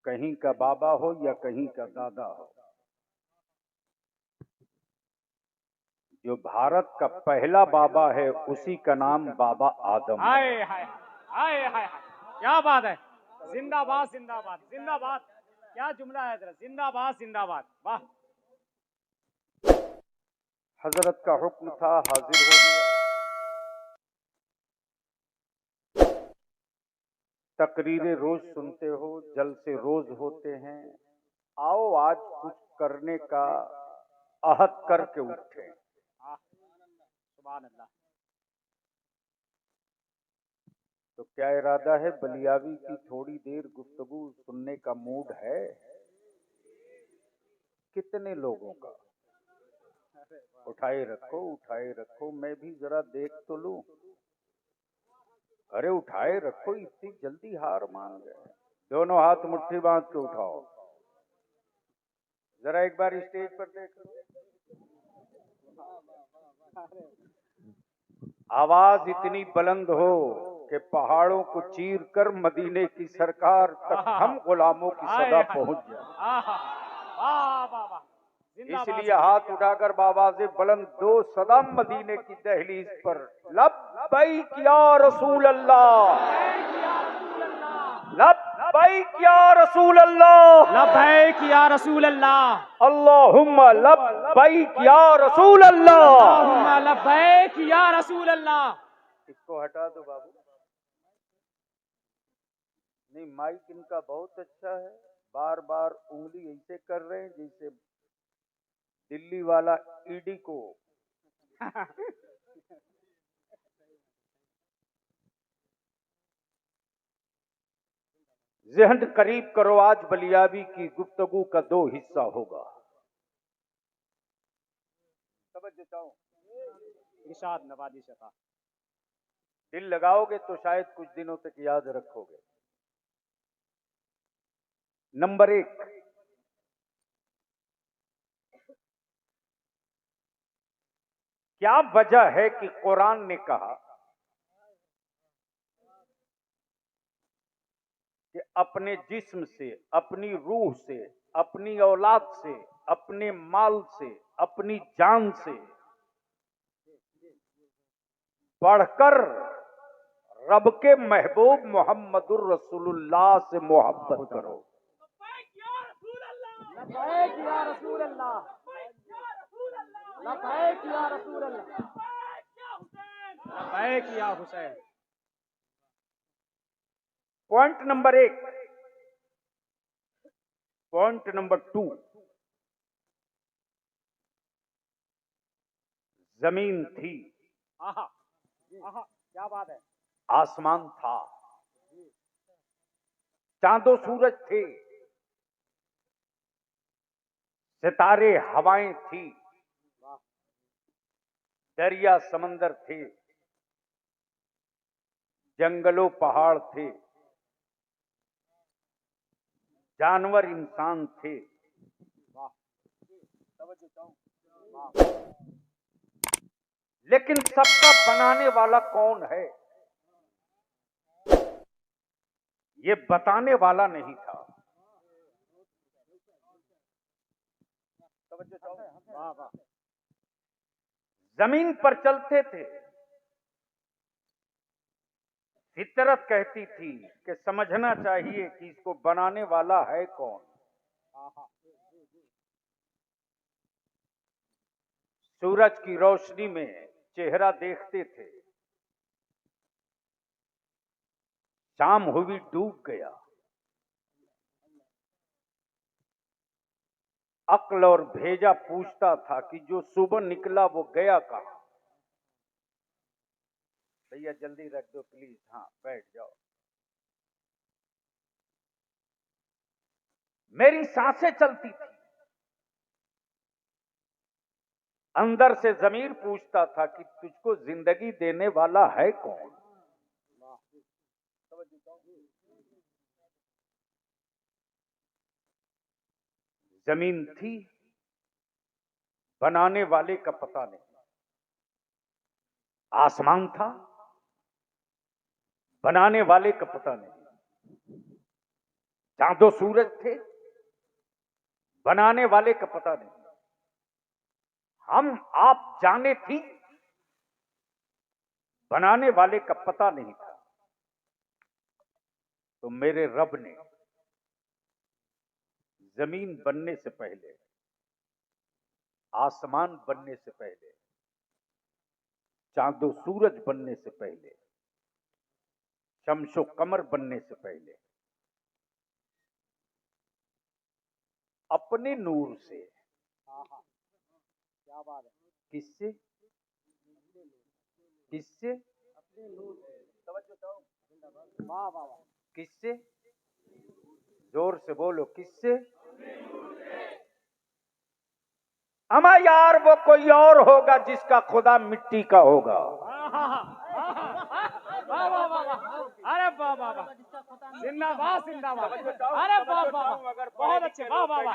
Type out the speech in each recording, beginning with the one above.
कहीं का बाबा हो या कहीं का दादा हो, जो भारत का पहला बाबा है उसी का नाम बाबा आदम है। हाय हाय हाय हाय हाय, क्या बात है। जिंदाबाद जिंदाबाद जिंदाबाद, क्या जुमला है जरा, जिंदाबाद जिंदाबाद, वाह। हजरत का हुक्म था, हाजिर हो गया। तकरीरें रोज सुनते हो, जलसे रोज होते हैं। आओ आज कुछ करने का अहद करके उठे। सुभान अल्लाह। तो क्या इरादा है, बलियावी की थोड़ी देर गुफ्तगू सुनने का मूड है? कितने लोगों का? उठाए रखो, मैं भी जरा देख तो लूं। अरे उठाए रखो, इतनी जल्दी हार मान गए? दोनों हाथ मुट्ठी बांध के उठाओ, जरा एक बार स्टेज पर देखो। आवाज इतनी बुलंद हो कि पहाड़ों को चीर कर मदीने की सरकार तक हम गुलामों की सदा पहुंच जाए। इसलिए हाथ उठाकर बाबा से बुलंद दो सदा मदीने की दहलीज पर, लब्बैक या रसूल अल्लाह, लब्बैक या रसूल अल्लाह, लब्बैक या रसूल अल्लाह, अल्लाहुम्मा लब्बैक या रसूल अल्लाह, अल्लाहुम्मा लब्बैक या रसूल अल्लाह। इसको हटा दो बाबू। नहीं, माइक इनका बहुत अच्छा है, बार बार उंगली ऐसे कर रहे हैं जैसे दिल्ली वाला ईडी को। ज़हन करीब करो, आज बलियावी की गुफ्तगू का दो हिस्सा होगा। तवज्जो चाहो, इरशाद नवाजी शता। दिल लगाओगे तो शायद कुछ दिनों तक याद रखोगे। नंबर एक, क्या वजह है कि कुरान ने कहा कि अपने जिस्म से, अपनी रूह से, अपनी औलाद से, अपने माल से, अपनी जान से बढ़कर रब के महबूब मोहम्मदुर रसूलुल्लाह से मोहब्बत करो। लब्बैक या रसूल अल्लाह, लब्बैक या रसूल अल्लाह, लब्बैक या हुसैन। पॉइंट नंबर एक। पॉइंट नंबर टू, जमीन थी, आहा आहा, क्या बात है। आसमान था, चांदो सूरज थे, सितारे हवाएं थी, दरिया समंदर थे, जंगलों पहाड़ थे, जानवर इंसान थे। लेकिन सबका बनाने वाला कौन है, ये बताने वाला नहीं था। जमीन पर चलते थे, फितरत कहती थी कि समझना चाहिए कि इसको बनाने वाला है कौन। सूरज की रोशनी में चेहरा देखते थे, शाम हुई डूब गया। अक्ल और भेजा पूछता था कि जो सुबह निकला वो गया कहां। भैया जल्दी रख दो प्लीज, हाँ बैठ जाओ। मेरी सांसें चलती थी, अंदर से जमीर पूछता था कि तुझको जिंदगी देने वाला है कौन। जमीन थी, बनाने वाले का पता नहीं। आसमान था, बनाने वाले का पता नहीं। चांदो सूरज थे, बनाने वाले का पता नहीं। हम आप जाने थी, बनाने वाले का पता नहीं था। तो मेरे रब ने जमीन बनने से पहले, आसमान बनने से पहले, चांदो सूरज बनने से पहले, शमशो कमर बनने से पहले अपने नूर से, क्या बात है, किससे किससे अपने नूर से, तवज्जो दो, वाह वाह वाह, किससे, जोर से बोलो, किससे? अमा यार वो कोई और होगा जिसका खुदा मिट्टी का होगा। वाह वाह वाह वाह, अरे वाह वाह वाह, जिंदाबाद जिंदाबाद, अरे वाह वाह वाह, बहुत अच्छे, वाह वाह वाह,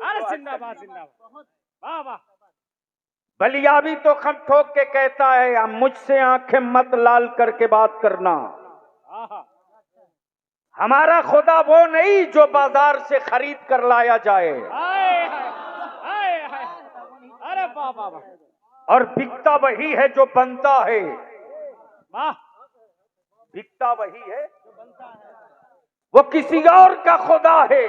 अरे जिंदाबाद जिंदाबाद, वाह वाह। बलिया भी तो खम ठोक के कहता है, हम मुझसे आंखें मत लाल करके बात करना। हमारा खुदा वो नहीं जो बाजार से खरीद कर लाया जाए। अरे वाह वाह वाह, और बिकता वही है जो बनता है। वाह, बिकता वही है, वो किसी और का खुदा है।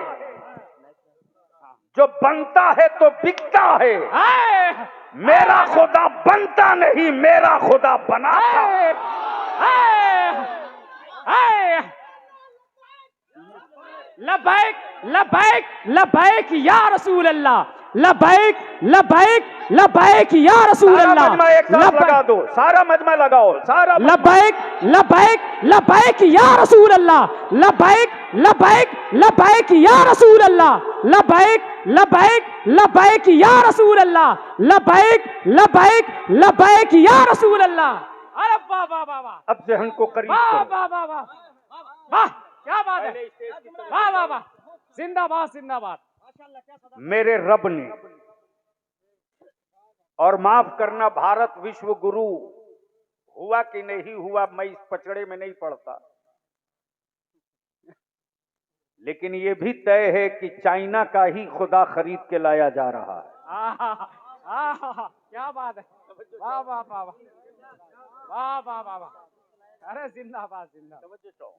जो बनता है तो बिकता है। मेरा खुदा बनता नहीं, मेरा खुदा बनाता। लबैक लबैक लबैक या रसूल अल्लाह, लबैक लबैक लबैक या रसूल अल्लाह। मजमा एक साथ लगा दो, सारा मजमा लगाओ, सारा लबैक लबैक लबैक या रसूल अल्लाह, लबैक लबैक लबैक या रसूल अल्लाह, लबैक लबैक लबैक या रसूल अल्लाह, लबैक लबैक लबैक या रसूल अल्लाह। अरे वाह वाह वाह वाह, अब जहन को करीब वाह करो। वाह वाह वाह वाह, क्या बात है, वाह वाह वाह, जिंदाबाद जिंदाबाद। मेरे रब ने, और माफ करना भारत विश्व गुरु हुआ कि नहीं हुआ मैं इस पचड़े में नहीं पड़ता, लेकिन यह भी तय है कि चाइना का ही खुदा खरीद के लाया जा रहा है। क्या बात है, वाह वाह वाह वाह, वाह वाह वाह वाह, अरे जिंदाबाद जिंदाबाद।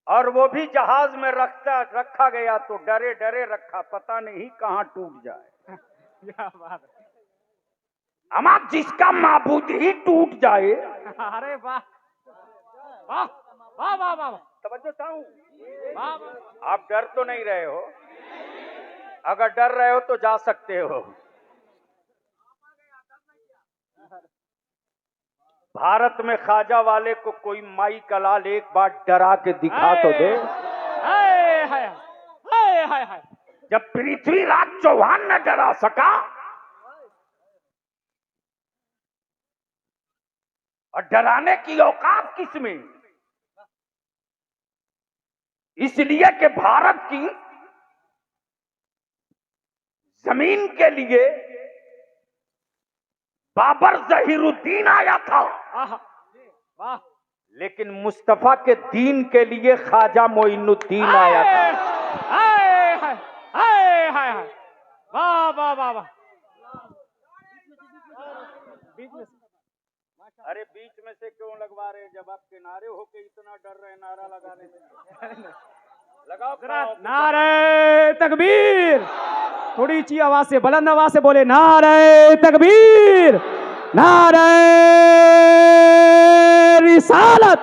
और वो भी जहाज में रखा गया तो डरे डरे रखा, पता नहीं कहां टूट जाए। क्या बात है, हमारा जिसका माबूद ही टूट जाए। अरे वाह वाह वाह वाह वाह, तवज्जो चाहूं, वाह वाह। आप डर तो नहीं रहे हो? अगर डर रहे हो तो जा सकते हो। भारत में ख्वाजा वाले को कोई माई का लाल एक बार डरा के दिखा तो दे। हाय हाय हाय हाय हाय, जब पृथ्वीराज चौहान न डरा सका और डराने की औकात किसमें? इसलिए कि भारत की जमीन के लिए बाबर जहीरुद्दीन आया था, वाह, लेकिन मुस्तफा के दीन के लिए ख्वाजा मोइनुद्दीन आया था। हाय हाय हाय हाय, वाह वाह वाह वाह। बीच में से, अरे बीच में से क्यों लगवा रहे? जब आप किनारे होके इतना डर रहे नारा लगाने में, लगाओ नारे तकबीर, थोड़ी ऊंची आवाज से, बुलंद आवाज से बोले, नारे तकबीर, नारे रिसालत,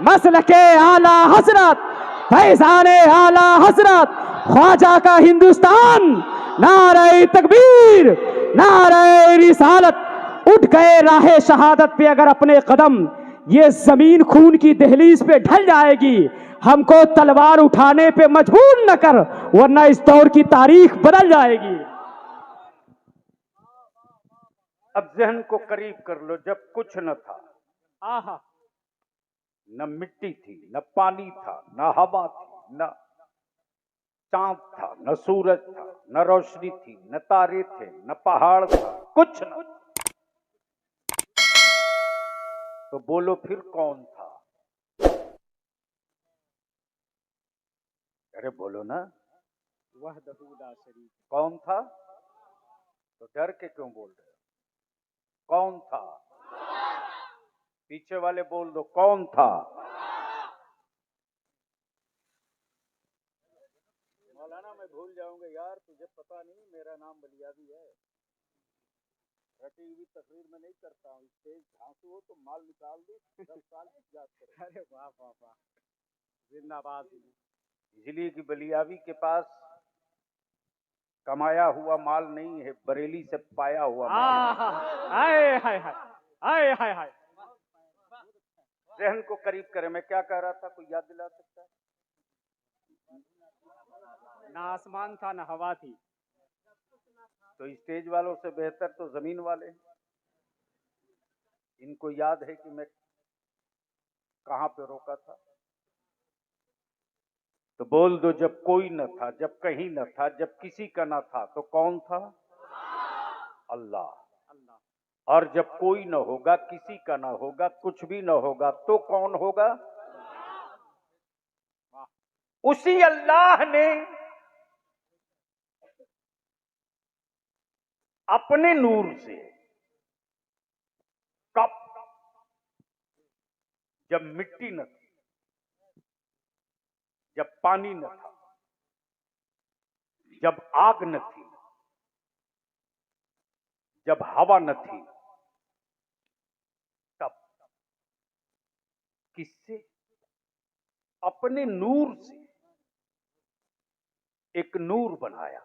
मसलके आला हजरत, फैजाने आला हजरत, ख्वाजा का हिंदुस्तान, नारे तकबीर, नारे रिसालत। उठ गए राहे शहादत पे अगर अपने कदम, ये जमीन खून की दहलीज पे ढल जाएगी। हमको तलवार उठाने पे मजबूर न कर, वरना इस दौर की तारीख बदल जाएगी। अब जहन को करीब कर लो, जब कुछ न था, आहा, न मिट्टी थी, न पानी था, न हवा थी, न चांद था, न सूरज था, न रोशनी थी, न तारे थे, न पहाड़ था, कुछ न। तो बोलो फिर कौन था? अरे बोलो ना, वहदहू ला शरीक। कौन था? तो डर के क्यों बोल रहे हो? कौन था? पीछे वाले बोल दो, कौन था? मौलाना मैं भूल जाऊंगा यार, तुझे पता नहीं मेरा नाम बलियावी है। रटी हुई तकरीर में नहीं करता हूँ, स्टेज झांसू हो तो माल निकाल दो, 10 साल की याद करे। अरे वाह वाह वाह, जिंदाबाद। इसलिए कि बलियावी के पास कमाया हुआ माल नहीं है, बरेली से पाया हुआ माल। हाय हाय हाय हाय हाय हाय। जहन को करीब करे। मैं क्या कह रहा था, कोई याद दिला सकता है? ना आसमान था ना हवा थी। तो स्टेज वालों से बेहतर तो जमीन वाले हैं। इनको याद है कि मैं कहां पे रोका था। तो बोल दो, जब कोई न था, जब कहीं न था, जब किसी का न था, तो कौन था? अल्लाह। अल्लाह। और जब कोई न होगा, किसी का न होगा, कुछ भी न होगा, तो कौन होगा? उसी अल्लाह ने अपने नूर से कब, जब मिट्टी न थी, जब पानी न था, जब आग न थी, जब हवा न थी, तब किससे? अपने नूर से एक नूर बनाया।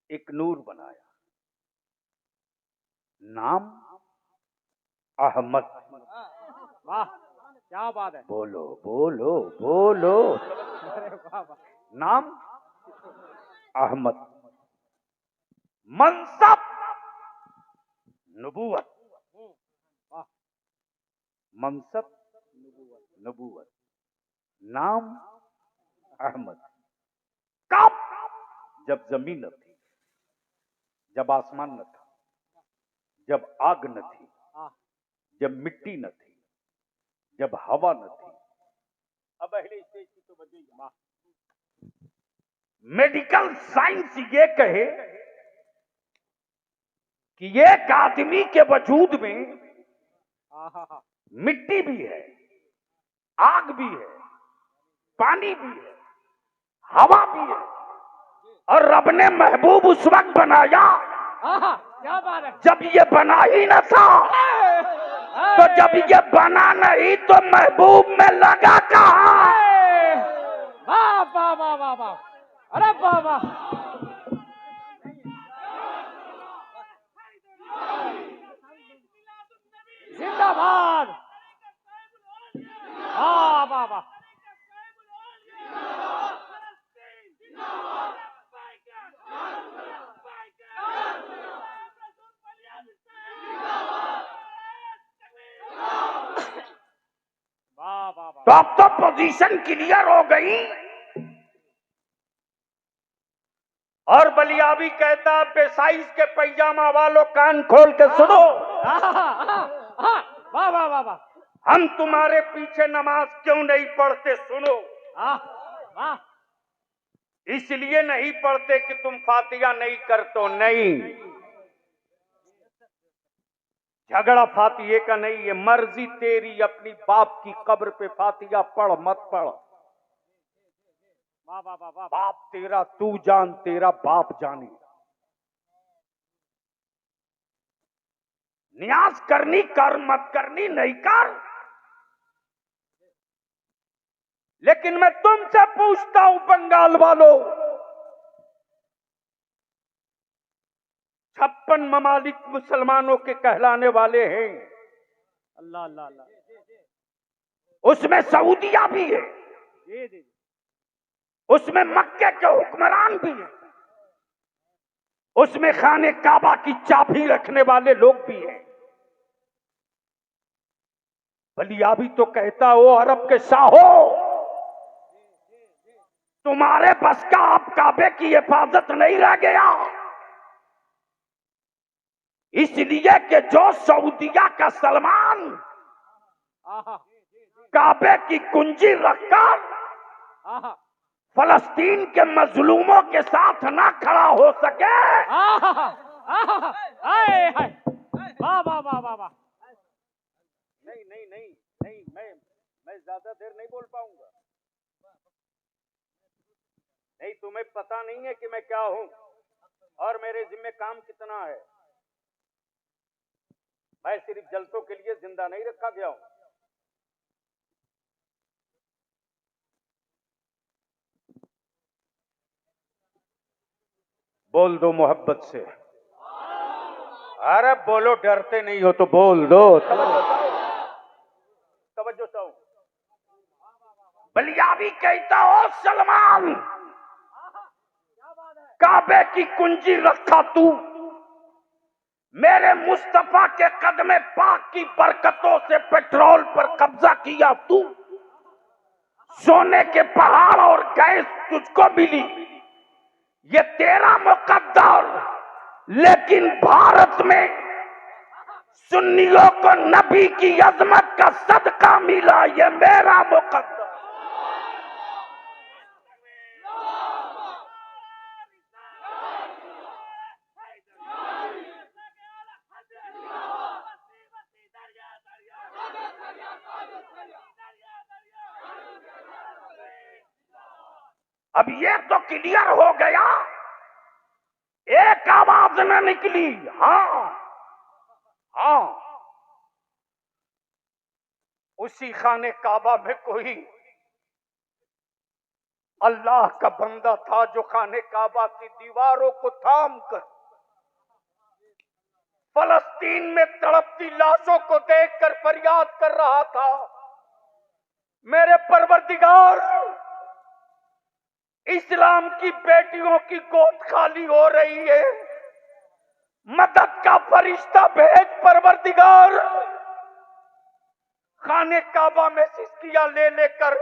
एक नूर बनाया, नाम अहमद। वाह क्या बात है। बोलो बोलो बोलो। अरे वाह वाह। नाम अहमद, मनसब नबूवत। वाह। मनसब नबूवत, नाम अहमद। कब? जब जमीन न थी, जब आसमान न था, जब आग न थी, जब मिट्टी न थी, जब हवा न थी। अब पहले स्टेज की तो बजेगी। मेडिकल साइंस ये कहे कि एक आदमी के वजूद में मिट्टी भी है, आग भी है, पानी भी है, हवा भी है, और रब ने महबूब उस वक्त बनाया क्या बात है। जब ये बना ही न था। तो जब ये बना नहीं तो महबूब में लगा कहाँ? वाह वाह वाह वाह वाह। अरे वाह वाह। जिंदाबाद। वाह वाह वाह। वाह वाह वाह। तो अब तो पोजीशन क्लियर हो गई। और बलियावी कहता, बेसाइज के पैजामा वालों कान खोल के सुनो। वाह वाह वाह वाह। हम तुम्हारे पीछे नमाज क्यों नहीं पढ़ते, सुनो। वाह। इसलिए नहीं पढ़ते कि तुम फातिहा नहीं करते, नहीं। झगड़ा फातिहे का नहीं है, मर्जी तेरी, अपनी बाप की कब्र पे फातिहा पढ़ मत पढ़। वाह वाह वाह वाह। बाप तेरा तू जान, तेरा बाप जाने। न्याज करनी कर, मत करनी नहीं कर। लेकिन मैं तुमसे पूछता हूं बंगाल वालों, 56 ममालिक मुसलमानों के कहलाने वाले हैं। अल्लाह अल्लाह अल्लाह। उसमें सऊदिया भी है, उसमें मक्के के हुक्मरान भी हैं, उसमें खाने काबा की चाबी रखने वाले लोग भी हैं। बलियावी तो कहता, ओ अरब के शाहो, तुम्हारे बस का अब काबे की हिफाजत नहीं रह गया। इसलिए कि जो सऊदिया का सलमान काबे की कुंजी रखकर आहा, फलस्तीन के मजलूमों के साथ ना खड़ा हो सके। आहा, आहा, हाय हाय, वाह वाह वाह वाह वाह। नहीं नहीं नहीं नहीं, मैं ज्यादा देर नहीं बोल पाऊंगा। नहीं, तुम्हें पता नहीं है कि मैं क्या हूं और मेरे जिम्मे काम कितना है। मैं सिर्फ जलसों के लिए जिंदा नहीं रखा गया हूं। बोल दो मोहब्बत से। अरे बोलो, डरते नहीं हो तो बोल दो। तवज्जो चाहो। बलियाबी कहता हो सलमान, काबे की कुंजी रखा तू, मेरे मुस्तफा के कदमे पाक की बरकतों से पेट्रोल पर कब्जा किया तू, सोने के पहाड़ और गैस तुझको मिली, ये तेरा मुकद्दर। लेकिन भारत में सुन्नियों को नबी की अजमत का सदका मिला, ये मेरा मुकद्दर। अब ये तो क्लियर हो गया, एक आवाज न निकली। हाँ हाँ, उसी खाने काबा में कोई अल्लाह का बंदा था जो खाने काबा की दीवारों को थाम कर फलस्तीन में तड़पती लाशों को देखकर फरियाद कर रहा था, मेरे परवरदिगार, इस्लाम की बेटियों की गोद खाली हो रही है, मदद का फरिश्ता भेज परवरदिगार। खाने काबा में सिस्कियां ले लेकर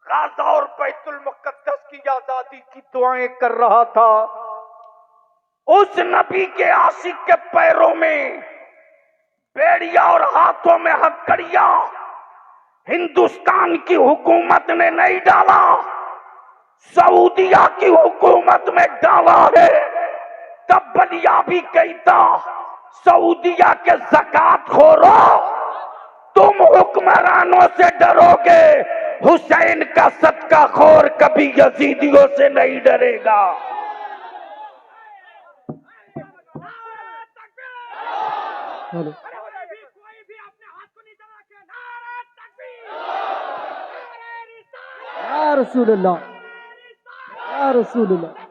गाजा और बैतुल मुकद्दस की आजादी की दुआएं कर रहा था। उस नबी के आशिक के पैरों में बेड़िया और हाथों में हथकड़िया हिंदुस्तान की हुकूमत ने नहीं डाला, सऊदिया की हुकूमत में डाला है। तब बलियाबी कहता, सऊदिया के ज़कात खोरो, तुम हुक्मरानों से डरोगे, हुसैन का सदका खोर कभी यजीदियों से नहीं डरेगा। हेलो, या रसूल अल्लाह, या रसूल अल्लाह।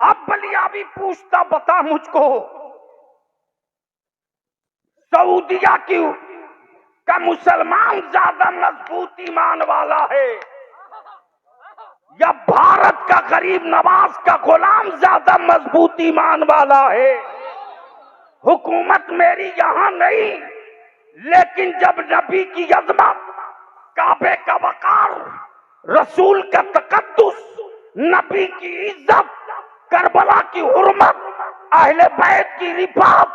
अब बलियाबी पूछता, बता मुझको, सऊदिया की का मुसलमान ज्यादा मजबूत ईमान वाला है या भारत का गरीब नवाज का गुलाम ज्यादा मजबूत ईमान वाला है? हुकूमत मेरी यहां नहीं, लेकिन जब नबी की अजमत, काबे का वकार, रसूल का तकद्दुस, नबी की इज्जत, करबला की हुर्मत, अहले बैत की रिफात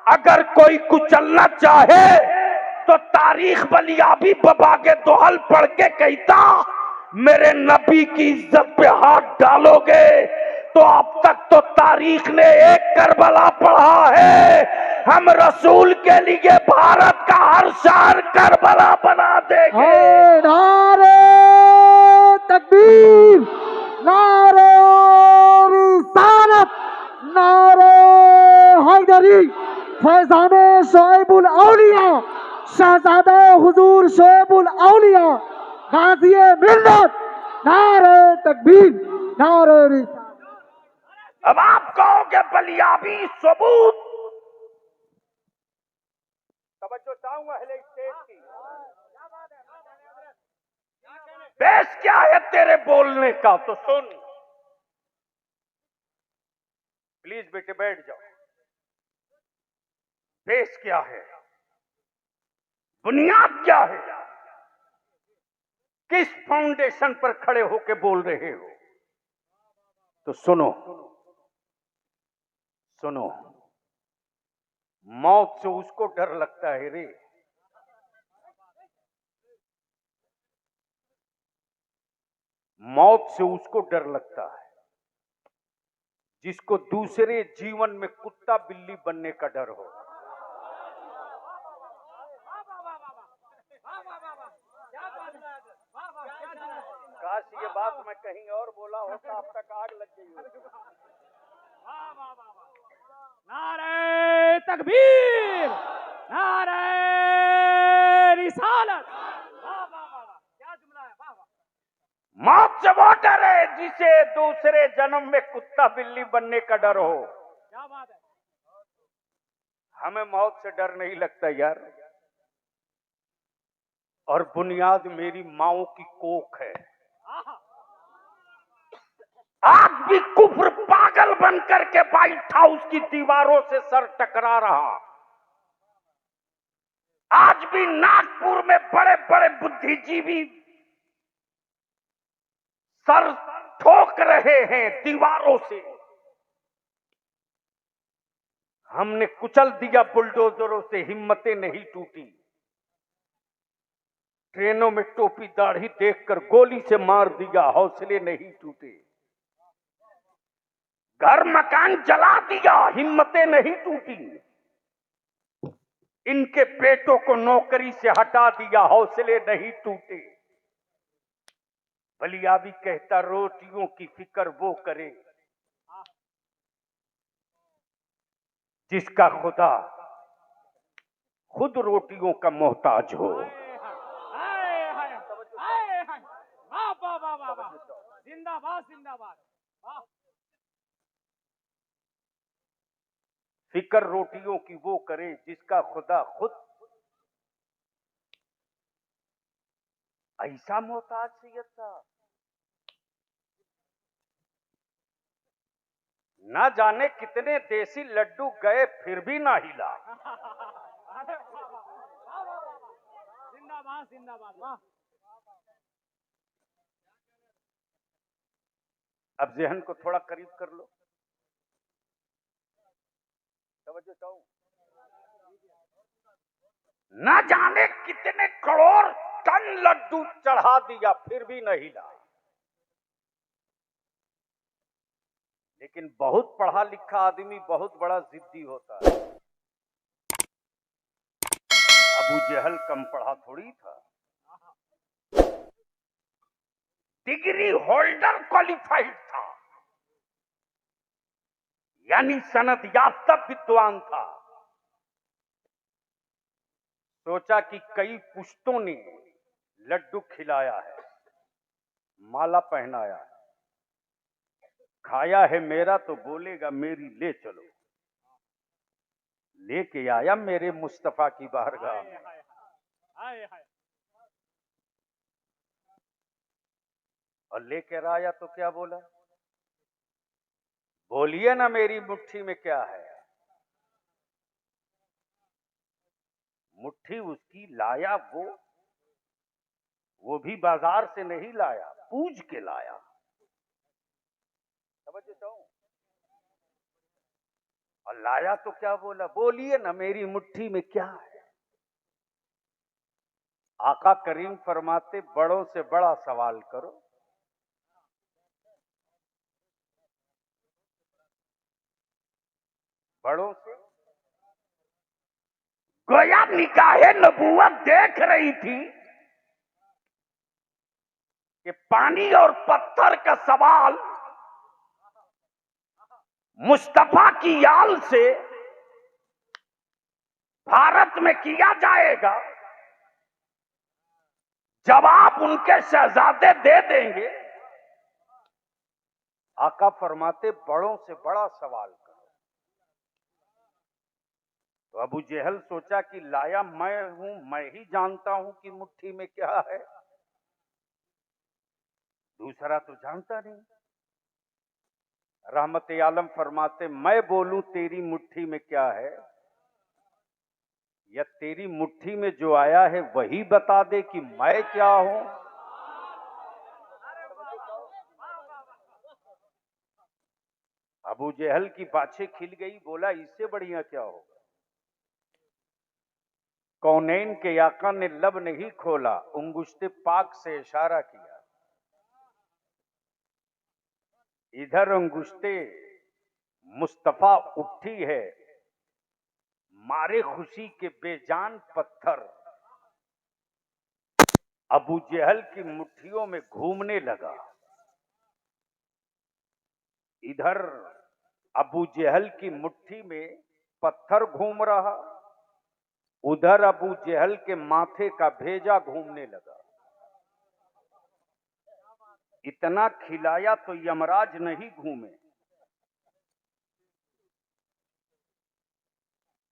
अगर कोई कुचलना चाहे तो तारीख बलियाबी बबागे दोहल पढ़ के कहता, मेरे नबी की इज्जत पे हाथ डालोगे तो अब तक तो तारीख ने एक करबला पढ़ा है, हम रसूल के लिए भारत का हर शहर करबला बना देंगे। नारे तकबीर, नारे रिसालत, नारे हैदरी, फैजाने शोएबुल औलिया, शहजादा हुजूर शोएबुल औलिया, गाज़िए मिल्लत, नारे तकबीर, नारे रिसालत। अब आप कहोगे बलियाबी सबूत, तवज्जो चाहूंगा अहले स्टेज की। बेस क्या है तेरे बोलने का तो सुन। प्लीज बेटे बैठ जाओ। बेस क्या है, बुनियाद क्या है, किस फाउंडेशन पर खड़े होके बोल रहे हो? तो सुनो सुनो, मौत से उसको डर लगता है रे, मौत से उसको डर लगता है जिसको दूसरे जीवन में कुत्ता बिल्ली बनने का डर हो। काश ये बात मैं कहीं और बोला होता, अब तक आग लग गई होती। नारे तकबीर, नारे रिसालत। वाह वाह वाह वाह, क्या जुमला है, वाह वाह। मौत से वो डर है जिसे दूसरे जन्म में कुत्ता बिल्ली बनने का डर हो। क्या बात है। हमें मौत से डर नहीं लगता यार, और बुनियाद मेरी माओ की कोख है। आज भी कुफ्र पागल बनकर के व्हाइट हाउस की दीवारों से सर टकरा रहा, आज भी नागपुर में बड़े बड़े बुद्धिजीवी सर ठोक रहे हैं दीवारों से। हमने कुचल दिया बुलडोजरों से, हिम्मतें नहीं टूटी। ट्रेनों में टोपी दाढ़ी देखकर गोली से मार दिया, हौसले नहीं टूटे। घर मकान जला दिया, हिम्मतें नहीं टूटी। इनके बेटों को नौकरी से हटा दिया, हौसले नहीं टूटे। बलिया भी कहता रोटियों की फिक्र वो करे जिसका खुदा खुद रोटियों का मोहताज हो। जिंदाबाद जिंदाबाद। फिक्र रोटियों की वो करे जिसका खुदा खुद ऐसा मोहताज सैयद साहब, ना जाने कितने देसी लड्डू गए फिर भी ना हिला। जिंदाबाद जिंदाबाद, वाह। अब जहन को थोड़ा करीब कर लो, तवज्जो चाहूं। ना जाने कितने करोड़ टन लड्डू चढ़ा दिया फिर भी नहीं हिला। लेकिन बहुत पढ़ा लिखा आदमी बहुत बड़ा जिद्दी होता है। अबू जहल कम पढ़ा थोड़ी था, डिग्री होल्डर क्वालिफाइड था, यानी सनद याफ्ता विद्वान था। सोचा कि कई पुश्तों ने लड्डू खिलाया है, माला पहनाया है, खाया है मेरा तो बोलेगा मेरी ले चलो। लेके आया मेरे मुस्तफा की बारगाह में। और लेकर आया तो क्या बोला, बोलिए ना मेरी मुट्ठी में क्या है। मुट्ठी उसकी लाया वो भी बाजार से नहीं लाया, पूछ के लाया। समझ जाऊं। और लाया तो क्या बोला, बोलिए ना मेरी मुट्ठी में क्या है। आका करीम फरमाते बड़ों से बड़ा सवाल करो। बड़ों से गोया निगाहे नबूवत देख रही थी कि पानी और पत्थर का सवाल मुस्तफा की याल से भारत में किया जाएगा, जवाब उनके शहजादे दे देंगे। आका फरमाते बड़ों से बड़ा सवाल करो। तो अबू जहल सोचा कि लाया मैं हूं, मैं ही जानता हूं कि मुट्ठी में क्या है, दूसरा तो जानता नहीं। रहमत आलम फरमाते, मैं बोलूं तेरी मुट्ठी में क्या है, या तेरी मुट्ठी में जो आया है वही बता दे कि मैं क्या हूं। अबू जहल की बाछें खिल गई, बोला इससे बढ़िया क्या होगा। कौनैन के आका ने लब नहीं खोला, उंगुश्ते पाक से इशारा किया। इधर अंगुश्ते मुस्तफा उठी है, मारे खुशी के बेजान पत्थर अबू जहल की मुट्ठियों में घूमने लगा। इधर अबू जहल की मुट्ठी में पत्थर घूम रहा, उधर अबू जहल के माथे का भेजा घूमने लगा। इतना खिलाया तो यमराज नहीं घूमे,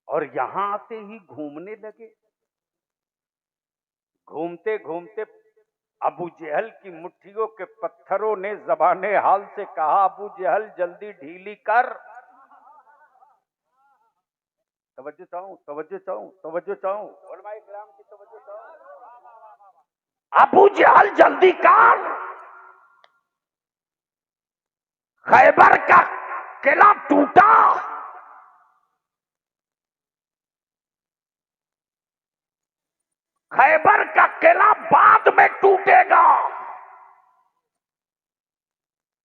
और यहां आते ही घूमने लगे। घूमते घूमते अबू जहल की मुट्ठियों के पत्थरों ने ज़बाने हाल से कहा, अबू जहल जल्दी ढीली कर। तवज्जो चाहूं, तवज्जो चाहूं, तवज्जो चाहूं, उलमाए किराम की तवज्जो चाहूं। अबू जहल जल्दी कर। खैबर का किला टूटा, खैबर का किला बाद में टूटेगा।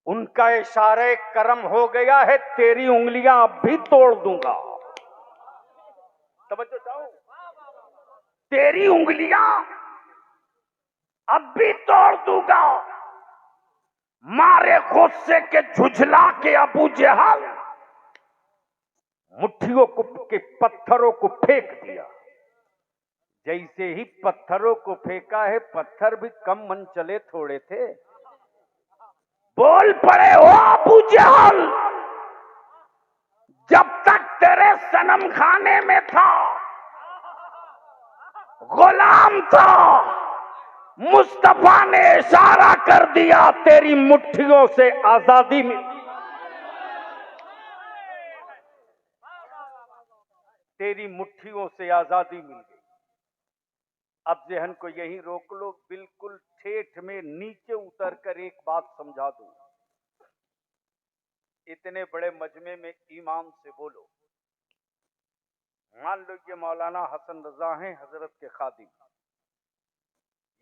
उनका इशारे करम हो गया है, तेरी उंगलियां अब भी तोड़ दूंगा। तवज्जो चाहो, तेरी उंगलियां अब भी तोड़ दूंगा। मारे गुस्से के झुझला के अबू जहल मुट्ठियों को के पत्थरों को फेंक दिया। जैसे ही पत्थरों को फेंका है, पत्थर भी कम मन चले थोड़े थे, बोल पड़े, ओ अबू जहल, जब तक तेरे सनम खाने में था, गुलाम था, मुस्तफा ने इशारा कर दिया, तेरी मुट्ठियों से आजादी मिली। तेरी मुट्ठियों से आजादी मिल गई। अब जहन को यहीं रोक लो, बिल्कुल ठेठ में नीचे उतर कर एक बात समझा दूं। इतने बड़े मजमे में ईमान से बोलो। मान लो ये मौलाना हसन रजा हैं, हजरत के खादिम,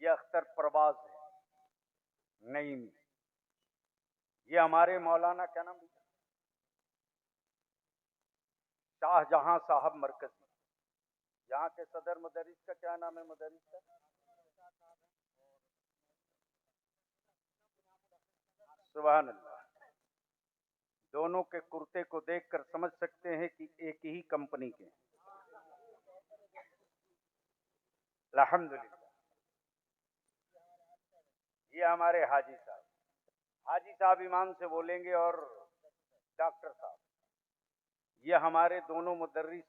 ये अख्तर परवाज है नईमी, ये हमारे मौलाना क्या नाम, शाहजहां साहब मरकजी, यहाँ के सदर मदरिस का क्या नाम है, मदरिस का सुभान अल्लाह। दोनों के कुर्ते को देखकर समझ सकते हैं कि एक ही कंपनी के। अल्हम्दुलिल्लाह। ये हमारे हाजी साहब, हाजी साहब ईमान से बोलेंगे, और डॉक्टर साहब, ये हमारे दोनों मुदर्रिस,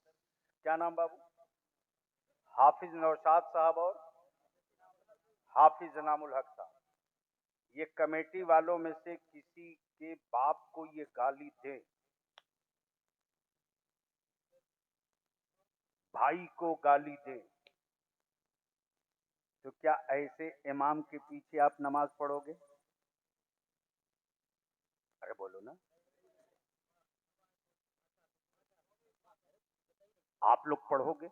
क्या नाम बाबू, हाफिज नौशाद साहब और हाफिज इनामुल हक साहब। ये कमेटी वालों में से किसी के बाप को ये गाली दे, भाई को गाली दे, तो क्या ऐसे इमाम के पीछे आप नमाज पढ़ोगे? अरे बोलो ना, आप लोग पढ़ोगे?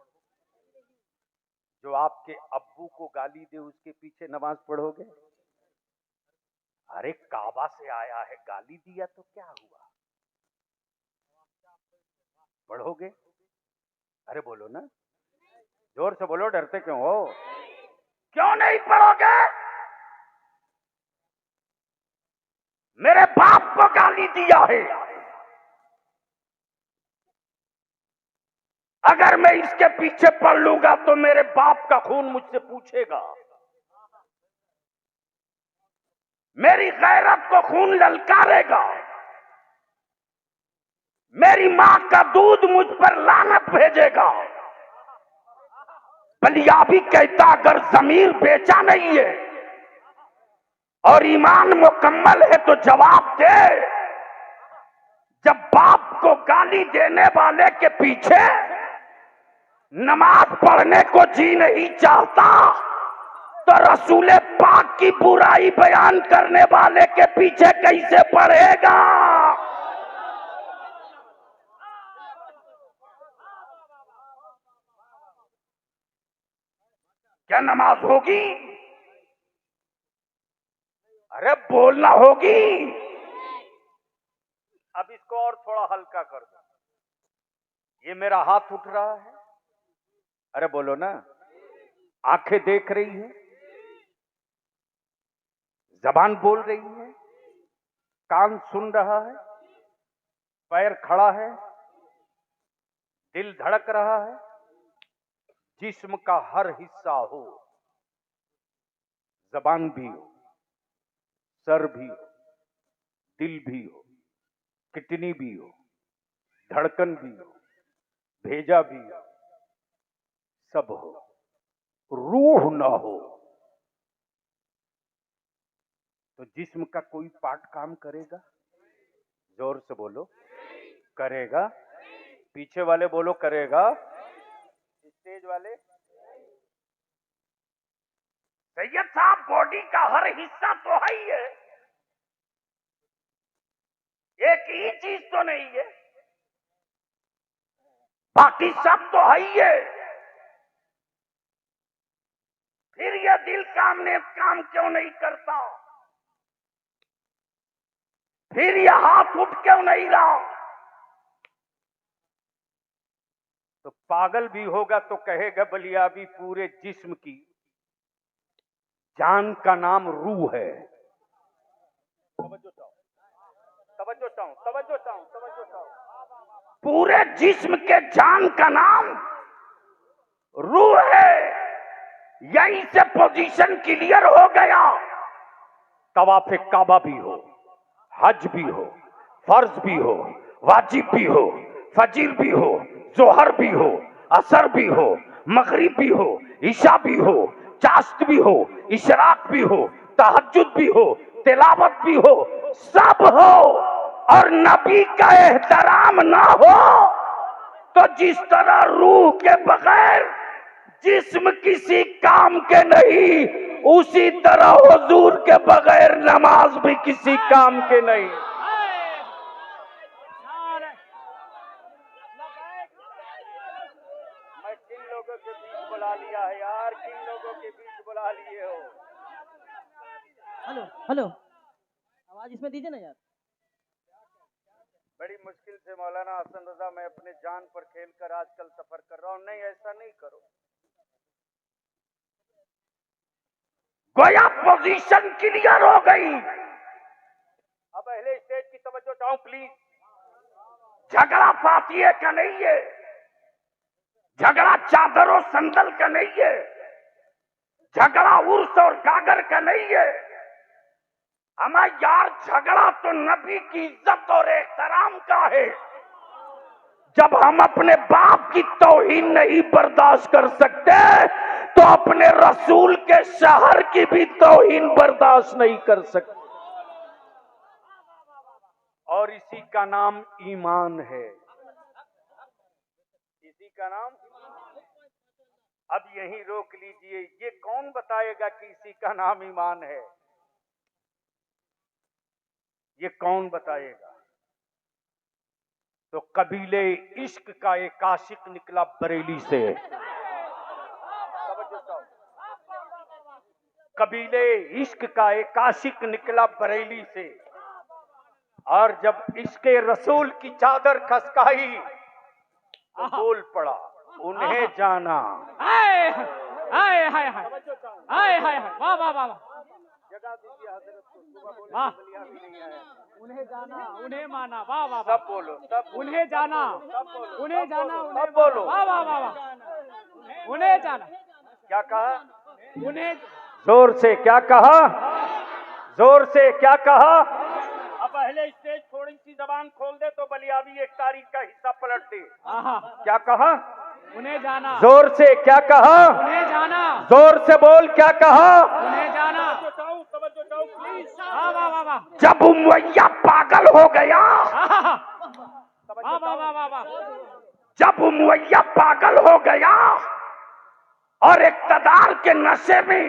जो आपके अब्बू को गाली दे उसके पीछे नमाज पढ़ोगे? अरे काबा से आया है, गाली दिया तो क्या हुआ, पढ़ोगे? अरे बोलो ना, जोर से बोलो, डरते क्यों हो? क्यों नहीं पढ़ोगे? मेरे बाप को गाली दिया है, अगर मैं इसके पीछे पढ़ लूंगा तो मेरे बाप का खून मुझसे पूछेगा, मेरी गैरत को खून ललकारेगा, मेरी मां का दूध मुझ पर लानत भेजेगा। बलियाबी कहता, अगर जमीर बेचा नहीं है और ईमान मुकम्मल है तो जवाब दे। गाली देने वाले के पीछे नमाज पढ़ने को जी नहीं चाहता तो रसूले पाक की बुराई बयान करने वाले के पीछे कैसे पढ़ेगा? क्या नमाज होगी? अरे बोलना होगी। अब इसको और थोड़ा हल्का कर दो। ये मेरा हाथ उठ रहा है, अरे बोलो ना। आंखें देख रही है, जबान बोल रही है, कान सुन रहा है, पैर खड़ा है, दिल धड़क रहा है, जिस्म का हर हिस्सा हो, जबान भी हो, सर भी हो, दिल भी हो, किडनी भी हो, धड़कन भी हो, भेजा भी हो, सब हो, रूह ना हो तो जिस्म का कोई पार्ट काम करेगा? जोर से बोलो, करेगा? पीछे वाले बोलो, करेगा? स्टेज वाले? सैयद साहब, बॉडी का हर हिस्सा तो है ही है, एक ही चीज तो नहीं है, बाकी सब तो है ही है। फिर यह दिल काम क्यों नहीं करता? फिर यह हाथ उठ क्यों नहीं रहा? तो पागल भी होगा तो कहेगा बलियाबी पूरे जिस्म की जान का नाम रूह है। तवज्जो। पूरे जिस्म के जान का नाम रूह है। यहीं से पोजीशन क्लियर हो गया। तवाफ़े काबा भी हो, हज भी हो, फर्ज भी हो, वाजिब भी हो, फजीर भी हो, जोहर भी हो, असर भी हो, मगरिब भी हो, ईशा भी हो, चाश्त भी हो, इशराक भी हो, तहज्जुद भी हो, तिलावत भी हो, सब हो, और नबी का एहतराम ना हो तो जिस तरह रूह के बगैर जिस्म किसी काम के नहीं, उसी तरह हुजूर के बगैर नमाज भी किसी काम के नहीं। मैं किन लोगों के बीच बुला लिया है यार, किन लोगों के बीच बुला लिए हो? हेलो, आवाज इसमें दीजिए ना यार। बड़ी मुश्किल से मौलाना हसन रजा मैं अपने जान पर खेलकर आजकल सफर कर रहा हूं। नहीं, ऐसा नहीं करो। गोया पोजीशन क्लियर हो गई। अब पहले स्टेज की तवज्जो चाहूं प्लीज। झगड़ा फातिये का नहीं है, झगड़ा चादर और संदल का नहीं है, झगड़ा उर्स और गागर का नहीं है। हमारा यार झगड़ा तो नबी की इज्जत और एहतराम का है। जब हम अपने बाप की तौहीन नहीं बर्दाश्त कर सकते तो अपने रसूल के शहर की भी तौहीन बर्दाश्त नहीं कर सकते। और इसी का नाम ईमान है, इसी का नाम। अब यहीं रोक लीजिए, ये कौन बताएगा कि इसी का नाम ईमान है? ये कौन बताएगा? तो कबीले इश्क का एक आशिक निकला बरेली से। कबीले इश्क का एक आशिक निकला बरेली से, और जब इश्के रसूल की चादर खसकाई तो बोल पड़ा, उन्हें जाना। हाय हाय हाय हाय हाय, वाह वाह वाह, जगह दीजिए हजरत को, सुबह बोले वाह। बलिया भी नहीं आया। उन्हें जाना, उन्हें माना, वाह वाह, सब बोलो, सब बोलो, उन्हें जाना, सब बोलो, उन्हें जाना, सब बोलो। वाह वाह वाह वाह, उन्हें जाना। क्या कहा? उन्हें जोर से क्या कहा? जोर से क्या कहा? अब पहले स्टेज थोड़ी सी जबान खोल दे तो बलियाबी एक तारीख का हिस्सा पलट दे। क्या कहा? उन्हें जाना। जोर से क्या कहा? उन्हें जाना। जोर से बोल, क्या कहा? उन्हें जाना। वाह वाह वाह वाह, जब उमैया पागल हो गया, जब उमैया पागल हो गया और इक़्तिदार के नशे में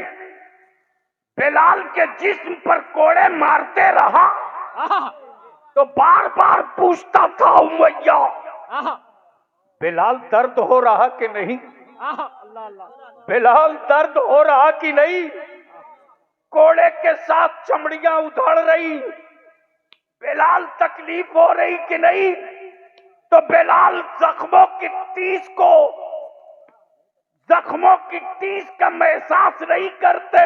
बिलाल के जिस्म पर कोड़े मारते रहा तो बार बार पूछता था उमैया, बिलाल दर्द हो रहा कि नहीं, बिलाल दर्द हो रहा कि नहीं, कोड़े के साथ चमड़ियां उधड़ रही, बिलाल तकलीफ हो रही कि नहीं। तो बिलाल जख्मों की टीस का एहसास नहीं करते,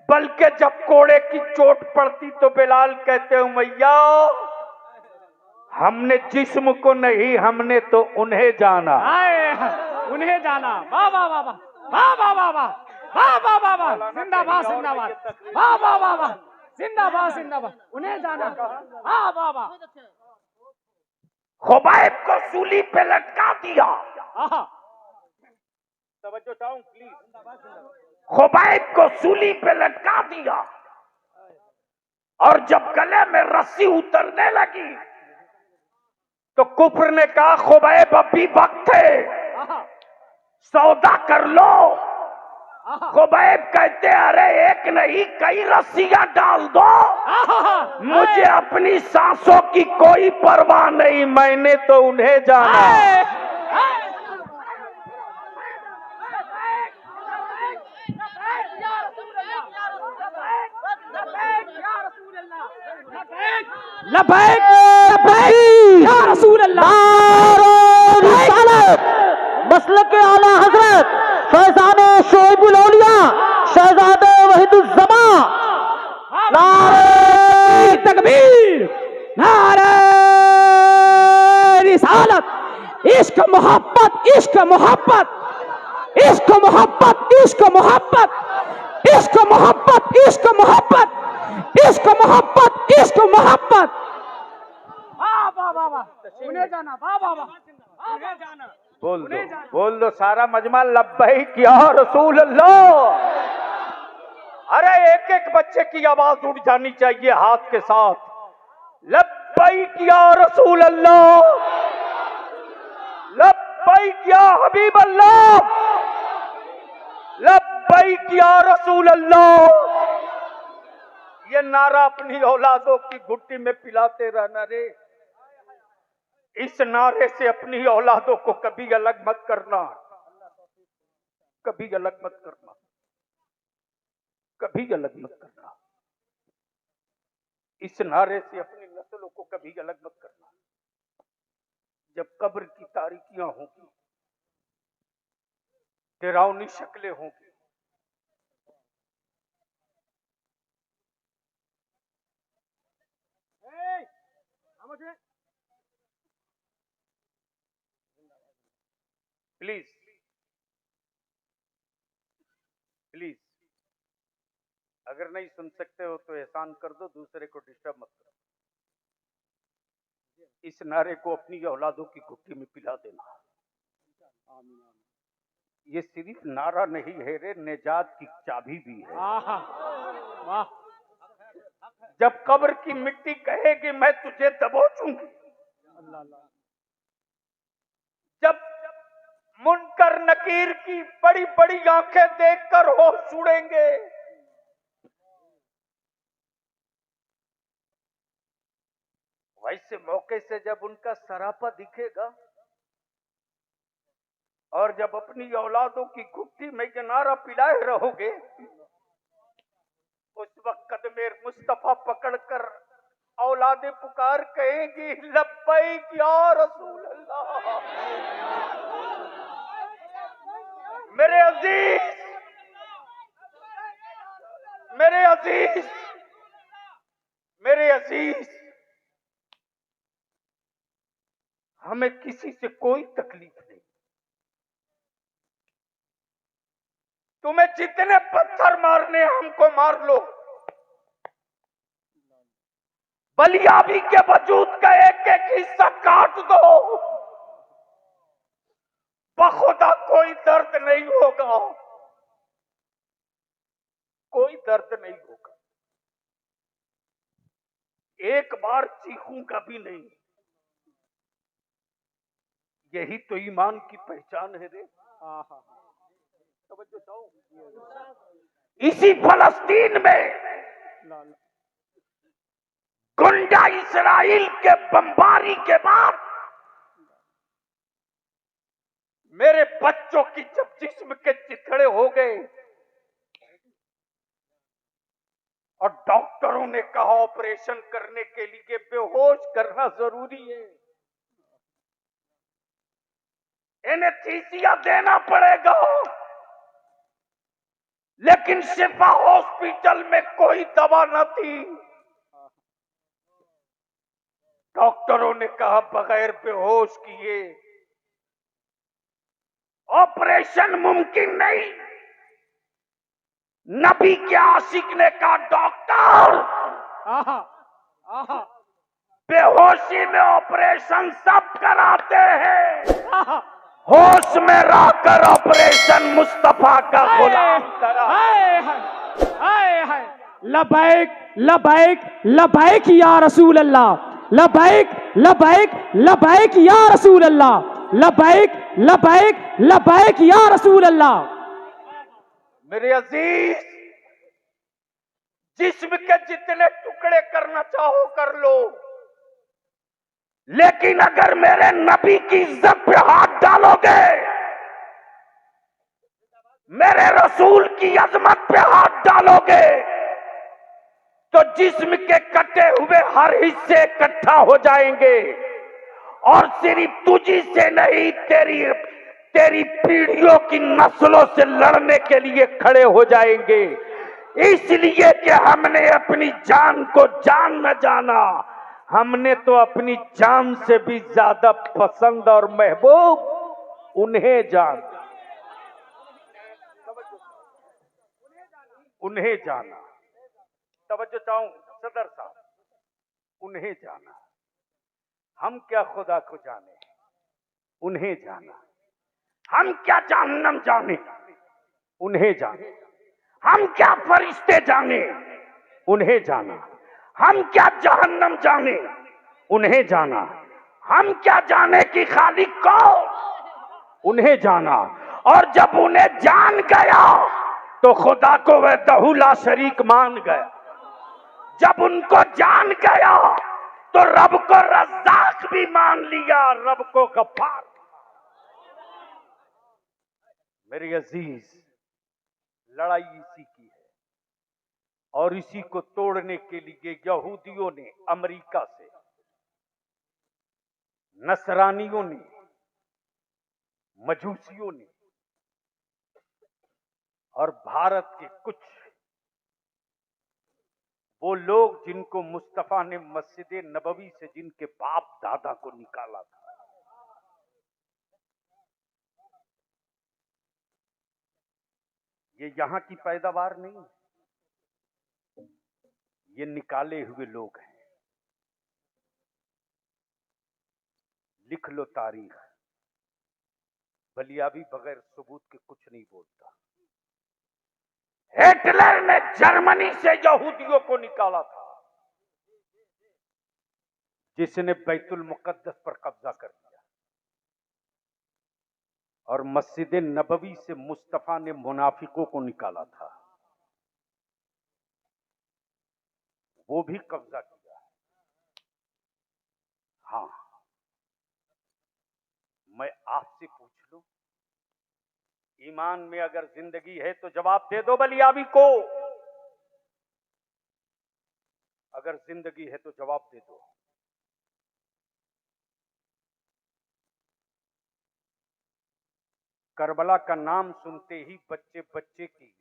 बल्कि जब कोड़े की चोट पड़ती तो बिलाल कहते उमैया, हमने जिस्म को नहीं, हमने तो उन्हें जाना, उन्हें जाना। वाह वाह वाह वाह वाह वाह वाह वाह वाह वाह वाह, जिंदाबाद जिंदाबाद, वाह वाह वाह वाह, जिंदाबाद जिंदाबाद, उन्हें जाना, वाह वाह वाह। खुबैब को सूली पे लटका दिया, तवज्जो चाहूं प्लीज। खुबैब को सूली पे लटका दिया और जब गले में रस्सी उतरने लगी तो कुफ्र ने कहा, खुबैब अभी वक्त है, सौदा कर लो। खुबैब कहते, अरे एक नहीं कई रस्सियां डाल दो, मुझे अपनी सांसों की कोई परवाह नहीं, मैंने तो उन्हें जाना। लबैक लबैक या रसूल अल्लाह। मसलक आला हजरत फैजाने शोएबुल औलिया शहजादे वहीदुज़्ज़मा, नारे तकबीर, नारे रिसालत। इश्क मोहब्बत, इश्क मोहब्बत, इश्क मोहब्बत, इश्क मोहब्बत, इश्क मोहब्बत, इश्क मोहब्बत, इश्क मोहब्बत, इश्क मोहब्बत। वाह वाह वाह वाह, उन्हें जाना, वाह वाह वाह, उन्हें जाना। बोल दो सारा मजमा लब्बैक या रसूल अल्लाह। अरे एक एक बच्चे की आवाज उठ जानी चाहिए हाथ के साथ, लब्बैक या रसूल अल्लाह, लब्बैक या हबीब अल्लाह, लब्बैक या रसूल अल्लाह। ये नारा अपनी औलादों की घुट्टी में पिलाते रहना रे। इस नारे से अपनी औलादों को कभी अलग मत करना, कभी अलग मत करना, कभी अलग मत करना। इस नारे से अपनी नस्लों को कभी अलग मत करना। जब कब्र की तारीकियां होंगी, डरावनी शक्लें होंगी, प्लीज प्लीज अगर नहीं सुन सकते हो तो एहसान कर दो, दूसरे को डिस्टर्ब मत करो। इस नारे को अपनी औलादों की घुट्टी में पिला देना। ये सिर्फ नारा नहीं है रे, निजात की चाबी भी है। वाह। जब कब्र की मिट्टी कहेगी मैं तुझे दबोचूंगी, जब मुनकर नकीर की बड़ी बड़ी आंखें देखकर होश उड़ेंगे, वैसे मौके से जब उनका सरापा दिखेगा और जब अपनी औलादों की घुट्टी में ये नारा पिलाए रहोगे, उस वक्त कदमे मुस्तफा पकड़कर औलादे पुकार कहेंगी, लब्बैक या रसूल अल्लाह। मेरे अजीज, मेरे अजीज, मेरे अजीज, हमें किसी से कोई तकलीफ नहीं। तुम्हें जितने पत्थर मारने हमको मार लो, बलियाबी के वजूद का एक एक हिस्सा काट दो, बखुदा कोई दर्द नहीं होगा, कोई दर्द नहीं होगा। एक बार चीखूंगा भी नहीं, यही तो ईमान की पहचान है रे। तवज्जो चाहो। इसी फलस्तीन में गुंडा इसराइल के बमबारी के बाद मेरे बच्चों की जब जिस्म के चिथड़े हो गए और डॉक्टरों ने कहा ऑपरेशन करने के लिए बेहोश करना जरूरी है, एनेस्थीसिया देना पड़ेगा, लेकिन शिफा हॉस्पिटल में कोई दवा न थी। डॉक्टरों ने कहा बगैर बेहोश किए ऑपरेशन मुमकिन नहीं। नबी के आशिक ने कहा डॉक्टर बेहोशी में ऑपरेशन सब कराते हैं, होश में रहकर ऑपरेशन मुस्तफा का गुलाम करा। लबैक लबैक लबैक या रसूल अल्लाह, लबैक लबैक लबैक या रसूल अल्लाह, लबैक लबैक लबैक या रसूल अल्लाह। मेरे अजीज, जिस्म के जितने टुकड़े करना चाहो कर लो, लेकिन अगर मेरे नबी की इज्जत पे हाथ डालोगे, मेरे रसूल की अजमत पे हाथ डालोगे, तो जिस्म के कटे हुए हर हिस्से इकट्ठा हो जाएंगे और सिर्फ तुझी से नहीं तेरी पीढ़ियों की नस्लों से लड़ने के लिए खड़े हो जाएंगे। इसलिए कि हमने अपनी जान को जान न जाना, हमने तो अपनी जान से भी ज्यादा पसंद और महबूब उन्हें जाना, उन्हें जाना। तवज्जो चाहूं सदर साहब, उन्हें जाना। हम क्या खुदा को जाने, उन्हें जाना। हम क्या जहन्नम जाने, उन्हें जाने। हम क्या फरिश्ते जाने, उन्हें जाना। हम क्या जहन्नम जाने, उन्हें जाना। हम क्या जाने कि खालिक को, उन्हें जाना। और जब उन्हें जान गया तो खुदा को वह दहुला शरीक मान गया। जब उनको जान गया तो रब को रज़्ज़ाक भी मान लिया, रब को गफ्फार। मेरे अजीज, लड़ाई इसी की है और इसी को तोड़ने के लिए यहूदियों ने अमेरिका से, नसरानियों ने, मजूसियों ने और भारत के कुछ वो लोग जिनको मुस्तफा ने मस्जिद नबवी से जिनके बाप दादा को निकाला था, ये यहां की पैदावार नहीं, ये निकाले हुए लोग हैं। लिख लो तारीख, बलियाबी बगैर सबूत के कुछ नहीं बोलता। हिटलर ने जर्मनी से यहूदियों को निकाला था, जिसने बैतुल मुकद्दस पर कब्जा कर लिया, और मस्जिद नबवी से मुस्तफा ने मुनाफिकों को निकाला था, वो भी कब्जा किया है। हाँ, मैं आपसे पूछ लूं, ईमान में अगर जिंदगी है तो जवाब दे दो बलियाबी को। अगर जिंदगी है तो जवाब दे दो। करबला का नाम सुनते ही बच्चे बच्चे की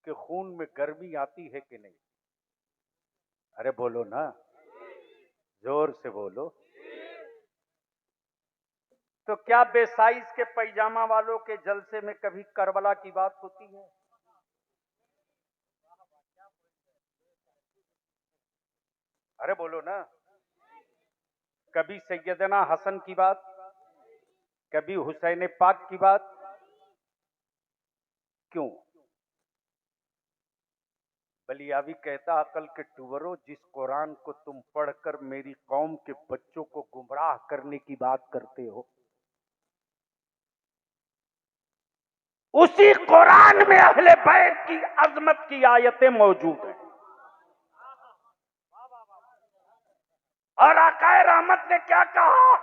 कि खून में गर्मी आती है कि नहीं? अरे बोलो ना, जोर से बोलो। तो क्या बेसाइज के पैजामा वालों के जलसे में कभी करबला की बात होती है? अरे बोलो ना। कभी सैयदना हसन की बात, कभी हुसैन पाक की बात, क्यों? बलियावी कहता, अकल के टुवरों, जिस कुरान को तुम पढ़कर मेरी कौम के बच्चों को गुमराह करने की बात करते हो, उसी कुरान में अहले बैत की अजमत की आयतें मौजूद हैं। और आकाए रहमत ने क्या कहा?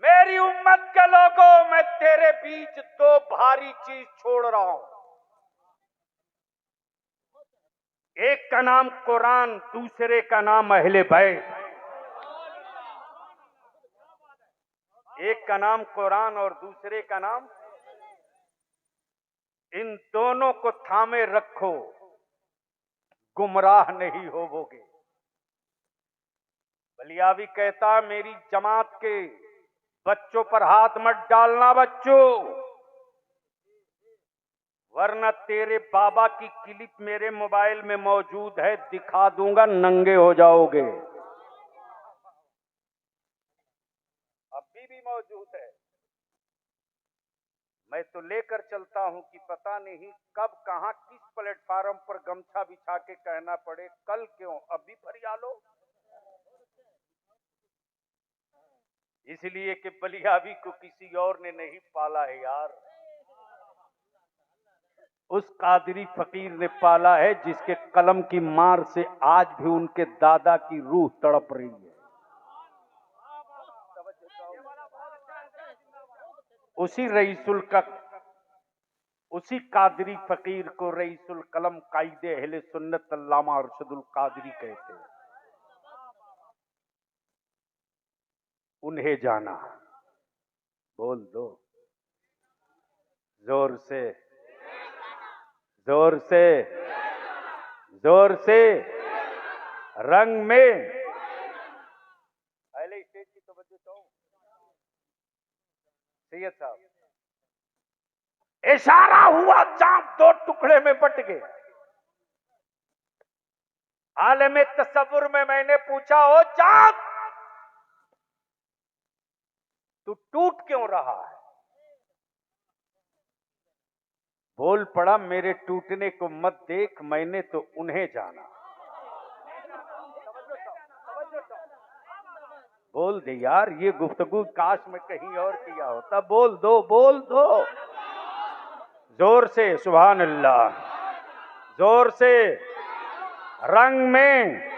मेरी उम्मत के लोगों, मैं तेरे बीच दो भारी चीज छोड़ रहा हूं। एक का नाम कुरान, दूसरे का नाम अहले बैत। एक का नाम कुरान और दूसरे का नाम, इन दोनों को थामे रखो, गुमराह नहीं होवोगे। बलियावी कहता, मेरी जमात के बच्चों पर हाथ मत डालना बच्चों, वरना तेरे बाबा की क्लिप मेरे मोबाइल में मौजूद है, दिखा दूंगा, नंगे हो जाओगे। अभी भी मौजूद है। मैं तो लेकर चलता हूं कि पता नहीं कब कहां किस प्लेटफार्म पर गमछा बिछा के कहना पड़े, कल क्यों, अभी फरिया लो। इसलिए कि बलियावी को किसी और ने नहीं पाला है यार, उस कादरी फकीर ने पाला है जिसके कलम की मार से आज भी उनके दादा की रूह तड़प रही है। उसी रईसुल का, उसी कादरी फकीर को रईसुल कलम कायदे अहले सुन्नत अल्लामा अरशदुल कादरी कहते हैं। उन्हें जाना, बोल दो जोर से, जोर से, जोर से, रंग में। पहले स्टेज की तवज्जो चाहूं सैयद साहब। इशारा हुआ, चांद दो टुकड़े में बट गए। आलम तसव्वुर में मैंने पूछा, ओ चांद तू टूट क्यों रहा है? बोल पड़ा, मेरे टूटने को मत देख, मैंने तो उन्हें जाना। बोल दे यार, ये गुफ्तगू काश में कहीं और किया होता। बोल दो, बोल दो जोर से, सुभान अल्लाह, जोर से। रंग में,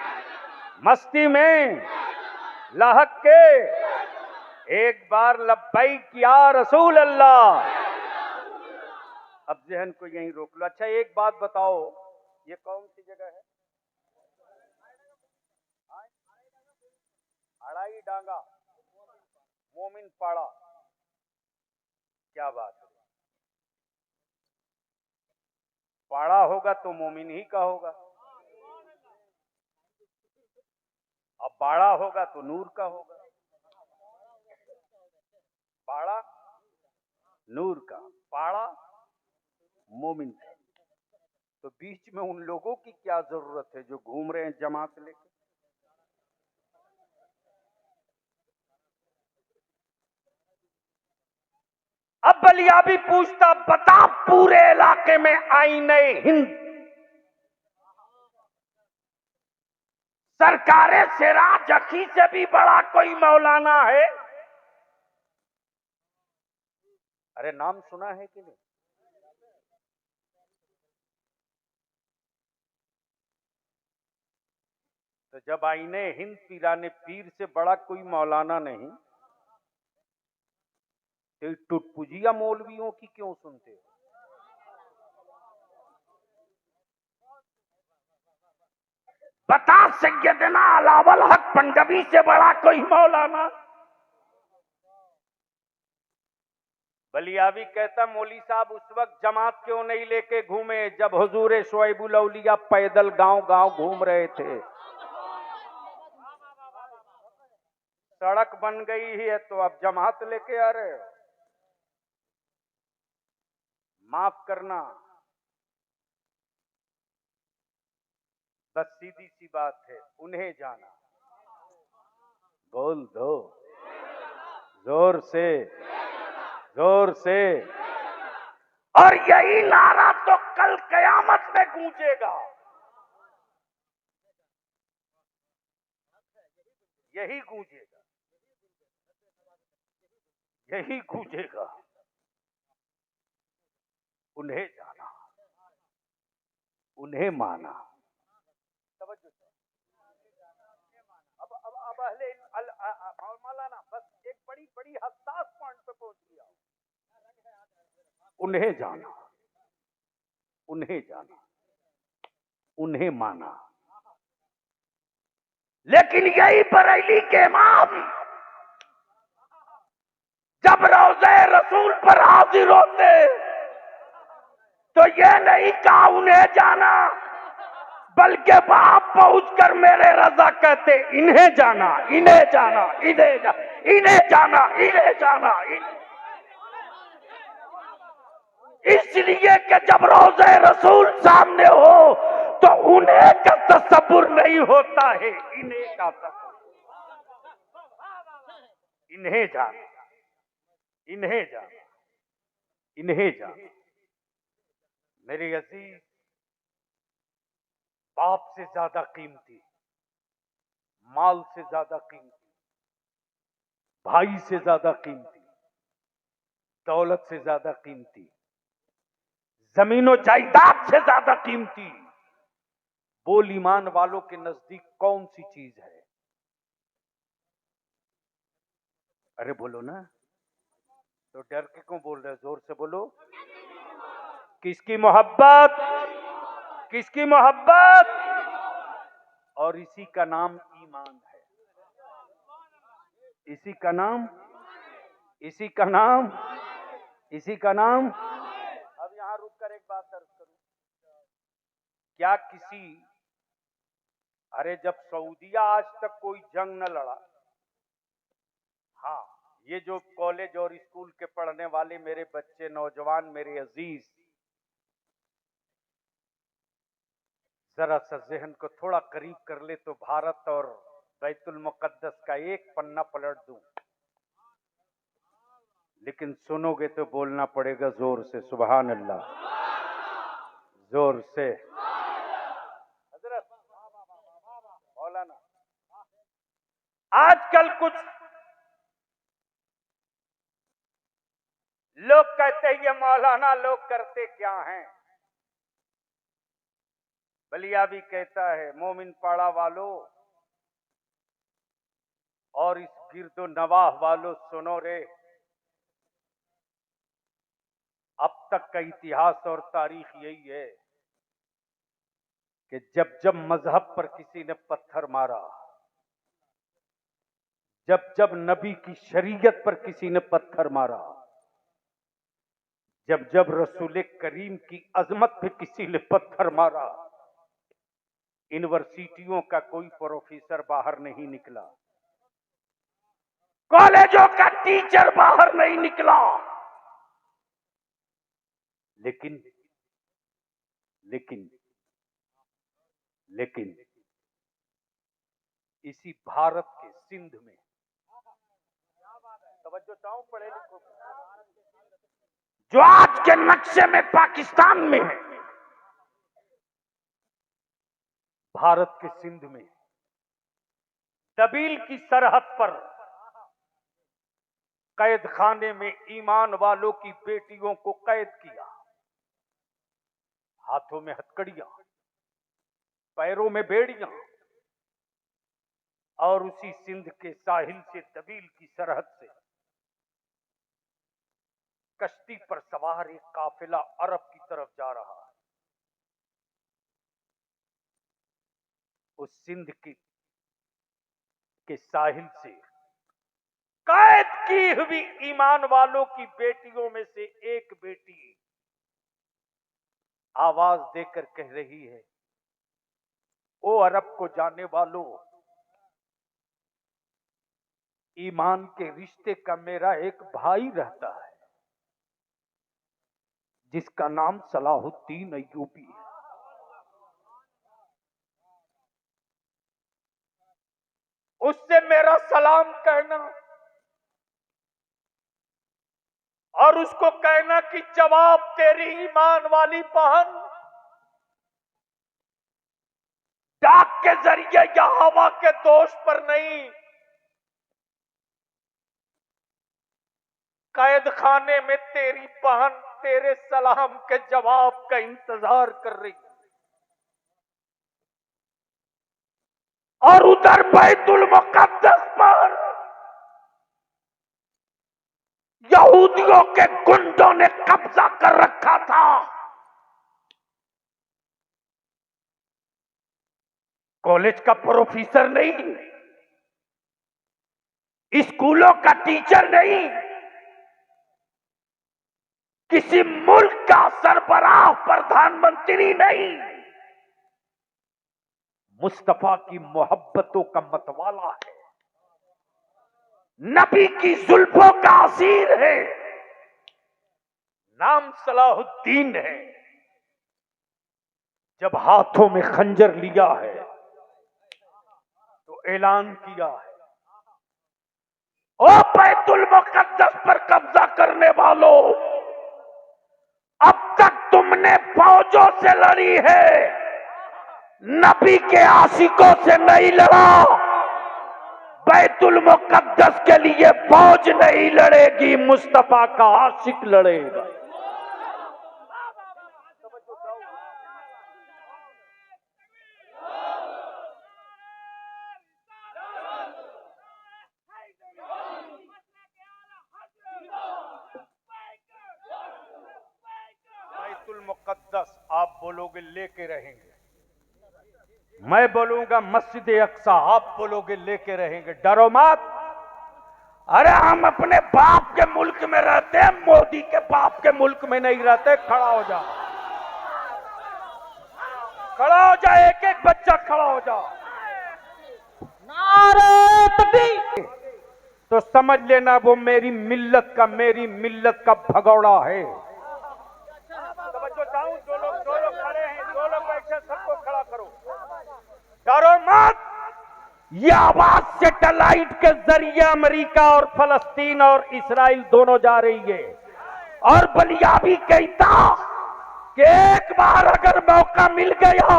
मस्ती में, लहक के एक बार लब्बैक या रसूल अल्लाह। अब जहन को यहीं रोक लो। अच्छा एक बात बताओ, ये कौन सी जगह है? अड़ाई डांगा, मोमिन पाड़ा। क्या बात है, पाड़ा होगा तो मोमिन ही का होगा, अब बाड़ा होगा तो नूर का होगा। पाड़ा नूर का, पाड़ा मोमिन का। तो बीच में उन लोगों की क्या जरूरत है जो घूम रहे हैं जमात लेके? अब बलियाबी पूछता, बता पूरे इलाके में आईने हिंद सरकारे सिराज अखी से भी बड़ा कोई मौलाना है? अरे नाम सुना है कि नहीं? तो जब आईने हिंद पीराने पीर से बड़ा कोई मौलाना नहीं, तो टुटपुजिया मौलवियों की क्यों सुनते हो? बता सैयदना अलावल हक पंजाबी से बड़ा कोई मौलाना? बलियावी कहता, मौली साहब उस वक्त जमात क्यों नहीं लेके घूमे जब हुजूर शुएबुल औलिया पैदल गांव गांव घूम रहे थे? सड़क बन गई है तो अब जमात लेके आ रहे हो? माफ करना, बस सीधी सी बात है, उन्हें जाना। बोल दो जोर से, जोर से। और यही नारा तो कल कयामत में गूंजेगा, यही गूंजेगा, यही गूंजेगा। उन्हें जाना, उन्हें माना। अब मौलाना बस एक बड़ी बड़ी हसास पॉइंट पे पहुंच गया। उन्हें जाना, उन्हें जाना, उन्हें माना। लेकिन यही बरेली के इमाम जब रोज़े रसूल पर हाजिर होते तो ये नहीं कहा उन्हें जाना, बल्कि बाप पहुंचकर मेरे रजा कहते इन्हें जाना, इन्हें जाना, इन्हें जाना, इन्हें जाना, इन्हें जाना, इसलिए कि जब रोज़े रसूल सामने हो तो उन्हें का तसव्वुर नहीं होता है, इन्हें का तसव्वुर। इन्हें जाना, इन्हें जाना, इन्हें जाना। मेरे अजीज, बाप से ज्यादा कीमती, माल से ज्यादा कीमती, भाई से ज्यादा कीमती, दौलत से ज्यादा कीमती, जमीनों जायदाद से ज्यादा कीमती बोल ईमान वालों के नजदीक कौन सी चीज है? अरे बोलो ना, तो डर के क्यों बोल रहे? जोर से बोलो। किसकी मोहब्बत? किसकी मोहब्बत? और इसी का नाम ईमान है, इसी का नाम, इसी का नाम, इसी का नाम। अब यहां रुककर एक बात अर्ज करूं, क्या किसी, अरे जब सऊदिया आज तक कोई जंग न लड़ा, हाँ ये जो कॉलेज और स्कूल के पढ़ने वाले मेरे बच्चे, नौजवान, मेरे अजीज, जरा सा जहन को थोड़ा करीब कर ले तो भारत और बैतुल मुकद्दस का एक पन्ना पलट दूं, लेकिन सुनोगे तो बोलना पड़ेगा जोर से सुभान अल्लाह, जोर से। हजरत मौलाना, आजकल कुछ लोग कहते हैं ये मौलाना लोग करते क्या हैं? बलिया भी कहता है, मोमिन पाड़ा वालों और इस गिरदो नवाह वालों सुनो रे, अब तक का इतिहास और तारीख यही है कि जब जब मजहब पर किसी ने पत्थर मारा, जब जब नबी की शरीयत पर किसी ने पत्थर मारा, जब जब रसूल करीम की अजमत पे किसी ने पत्थर मारा, यूनिवर्सिटियों का कोई प्रोफेसर बाहर नहीं निकला, कॉलेजों का टीचर बाहर नहीं निकला, लेकिन लेकिन लेकिन इसी भारत के सिंध में, तवज्जो चाहूं पढ़े लिखो, जो आज के नक्शे में पाकिस्तान में है, भारत के सिंध में दबील की सरहद पर कैद खाने में ईमान वालों की बेटियों को कैद किया, हाथों में हथकड़ियां, पैरों में बेड़ियां, और उसी सिंध के साहिल से दबील की सरहद से कश्ती पर सवार एक काफिला अरब की तरफ जा रहा है। उस सिंध के साहिल से कैद की हुई ईमान वालों की बेटियों में से एक बेटी आवाज देकर कह रही है, ओ अरब को जाने वालों, ईमान के रिश्ते का मेरा एक भाई रहता है जिसका नाम सलाहुद्दीन अय्यूबी है। उससे मेरा सलाम कहना और उसको कहना कि जवाब तेरी ईमान वाली बहन डाक के जरिए या हवा के दोष पर नहीं, कैद खाने में तेरी बहन तेरे सलाम के जवाब का इंतजार कर रही है। और उधर बैतुल मुकद्दस पर यहूदियों के गुंडों ने कब्जा कर रखा था। कॉलेज का प्रोफेसर नहीं, स्कूलों का टीचर नहीं, किसी मुल्क का सरबराह प्रधानमंत्री नहीं, मुस्तफा की मोहब्बतों का मतवाला है, नबी की जुल्फों का असीर है, नाम सलाहुद्दीन है। जब हाथों में खंजर लिया है तो ऐलान किया है, ओ बैतुल मुकद्दस पर कब्जा करने वालों, अब तक तुमने फौजों से लड़ी है, नबी के आशिकों से नहीं लड़ा। बैतुल मुकद्दस के लिए फौज नहीं लड़ेगी, मुस्तफा का आशिक लड़ेगा। बैतुल मुकद्दस आप बोलोगे लेके रहेंगे, मैं बोलूंगा मस्जिद अक्सा आप बोलोगे लेके रहेंगे। डरो मत। अरे हम अपने बाप के मुल्क में रहते हैं, मोदी के बाप के मुल्क में नहीं रहते। खड़ा हो जा, खड़ा हो जा, एक एक बच्चा खड़ा हो जा। नारे तकबीर। तो समझ लेना वो मेरी मिल्लत का भगौड़ा है। दो लोग खड़े हैं, दो लोग बैठे, सबको खड़ा करो। डरो मत। यह आवाज सैटेलाइट के जरिए अमेरिका और फलस्तीन और इसराइल दोनों जा रही है। और बलिया भी कहता कि एक बार अगर मौका मिल गया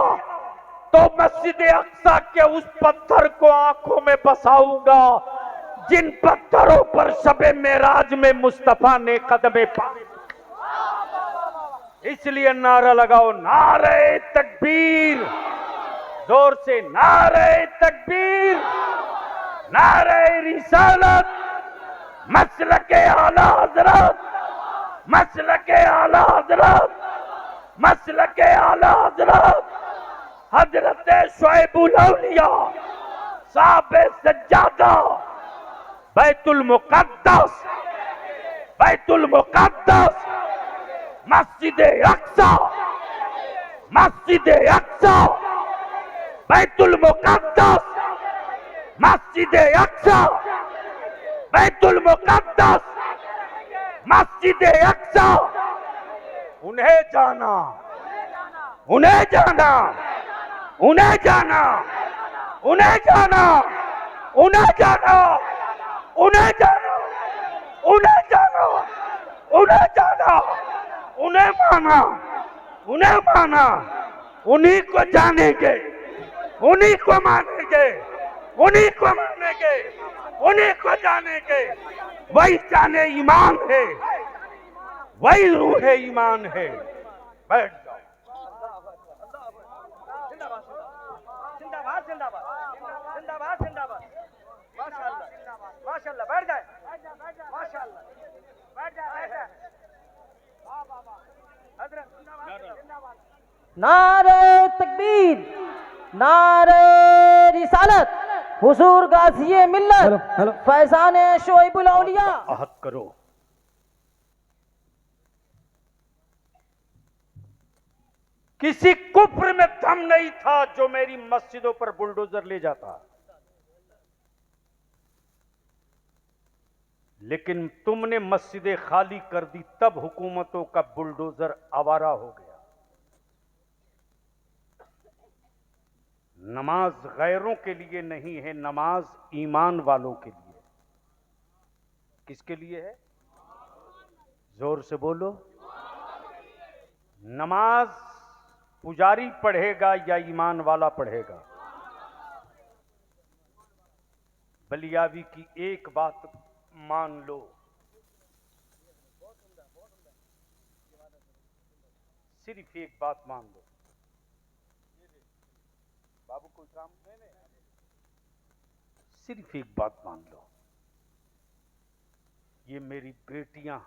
तो मस्जिद अक्सा के उस पत्थर को आंखों में बसाऊंगा जिन पत्थरों पर शबे मेराज में मुस्तफा ने कदमे पाए। इसलिए नारा लगाओ, नारे तकबीर, जोर से नारे तकबीर, नारे रिसालत, मसलके आला हजरत, मसलके आला हजरत, मसलके आला हजरत, हजरत शुएबुल औलिया साहब सज्जादा, बैतुल मुकद्दस, बैतुल मुकद्दस, मस्जिद अक्सा, मस्जिद अक्सा, बैतुल मुकद्दस, मस्जिद अक्सा, बैतुल मुकद्दस, मस्जिद अक्सा। उन्हें जाना, उन्हें जाना, उन्हें जाना, उन्हें जाना, उन्हें जाना, उन्हें जाना, उन्हें जाना, उन्हें जाना, उन्हें माना, उन्हें माना, उन्हीं को जानेंगे, उन्हीं को मानेंगे, उन्हीं को मानेंगे, उन्हीं को जानेंगे। वही जाने ईमान है, वही रूह ईमान है। बैठ जाओ। जिंदाबाद जिंदाबाद जिंदाबाद जिंदाबाद। माशाअल्लाह माशाअल्लाह। बैठ जाए, माशाअल्लाह, बैठ जाए, बैठ जाए। नारे तकबीर, नारे रिसालत, हुजूर गाज़िए मिल्लत, फैज़ान शुएबुल औलिया। आहत करो। किसी कुफ्र में दम नहीं था जो मेरी मस्जिदों पर बुलडोजर ले जाता, लेकिन तुमने मस्जिदें खाली कर दी, तब हुकूमतों का बुलडोजर आवारा हो गया। नमाज गैरों के लिए नहीं है, नमाज ईमान वालों के लिए। किसके लिए है? जोर से बोलो। नमाज पुजारी पढ़ेगा या ईमान वाला पढ़ेगा? बलियावी की एक बात मान लो, सिर्फ एक बात मान लो बाबू, कोई काम नहीं, सिर्फ एक बात मान लो, ये मेरी बेटियां,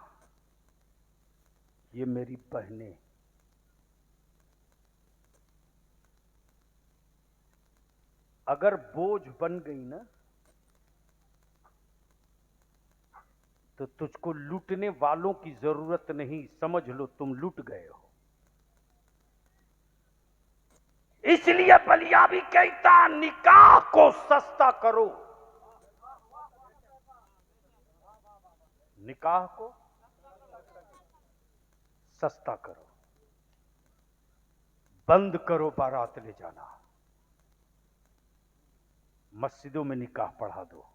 ये मेरी बहनें, अगर बोझ बन गई ना तो तुझको लूटने वालों की जरूरत नहीं, समझ लो तुम लूट गए हो। इसलिए बलिया भी कहता निकाह को सस्ता करो, निकाह को सस्ता करो, बंद करो बारात ले जाना, मस्जिदों में निकाह पढ़ा दो,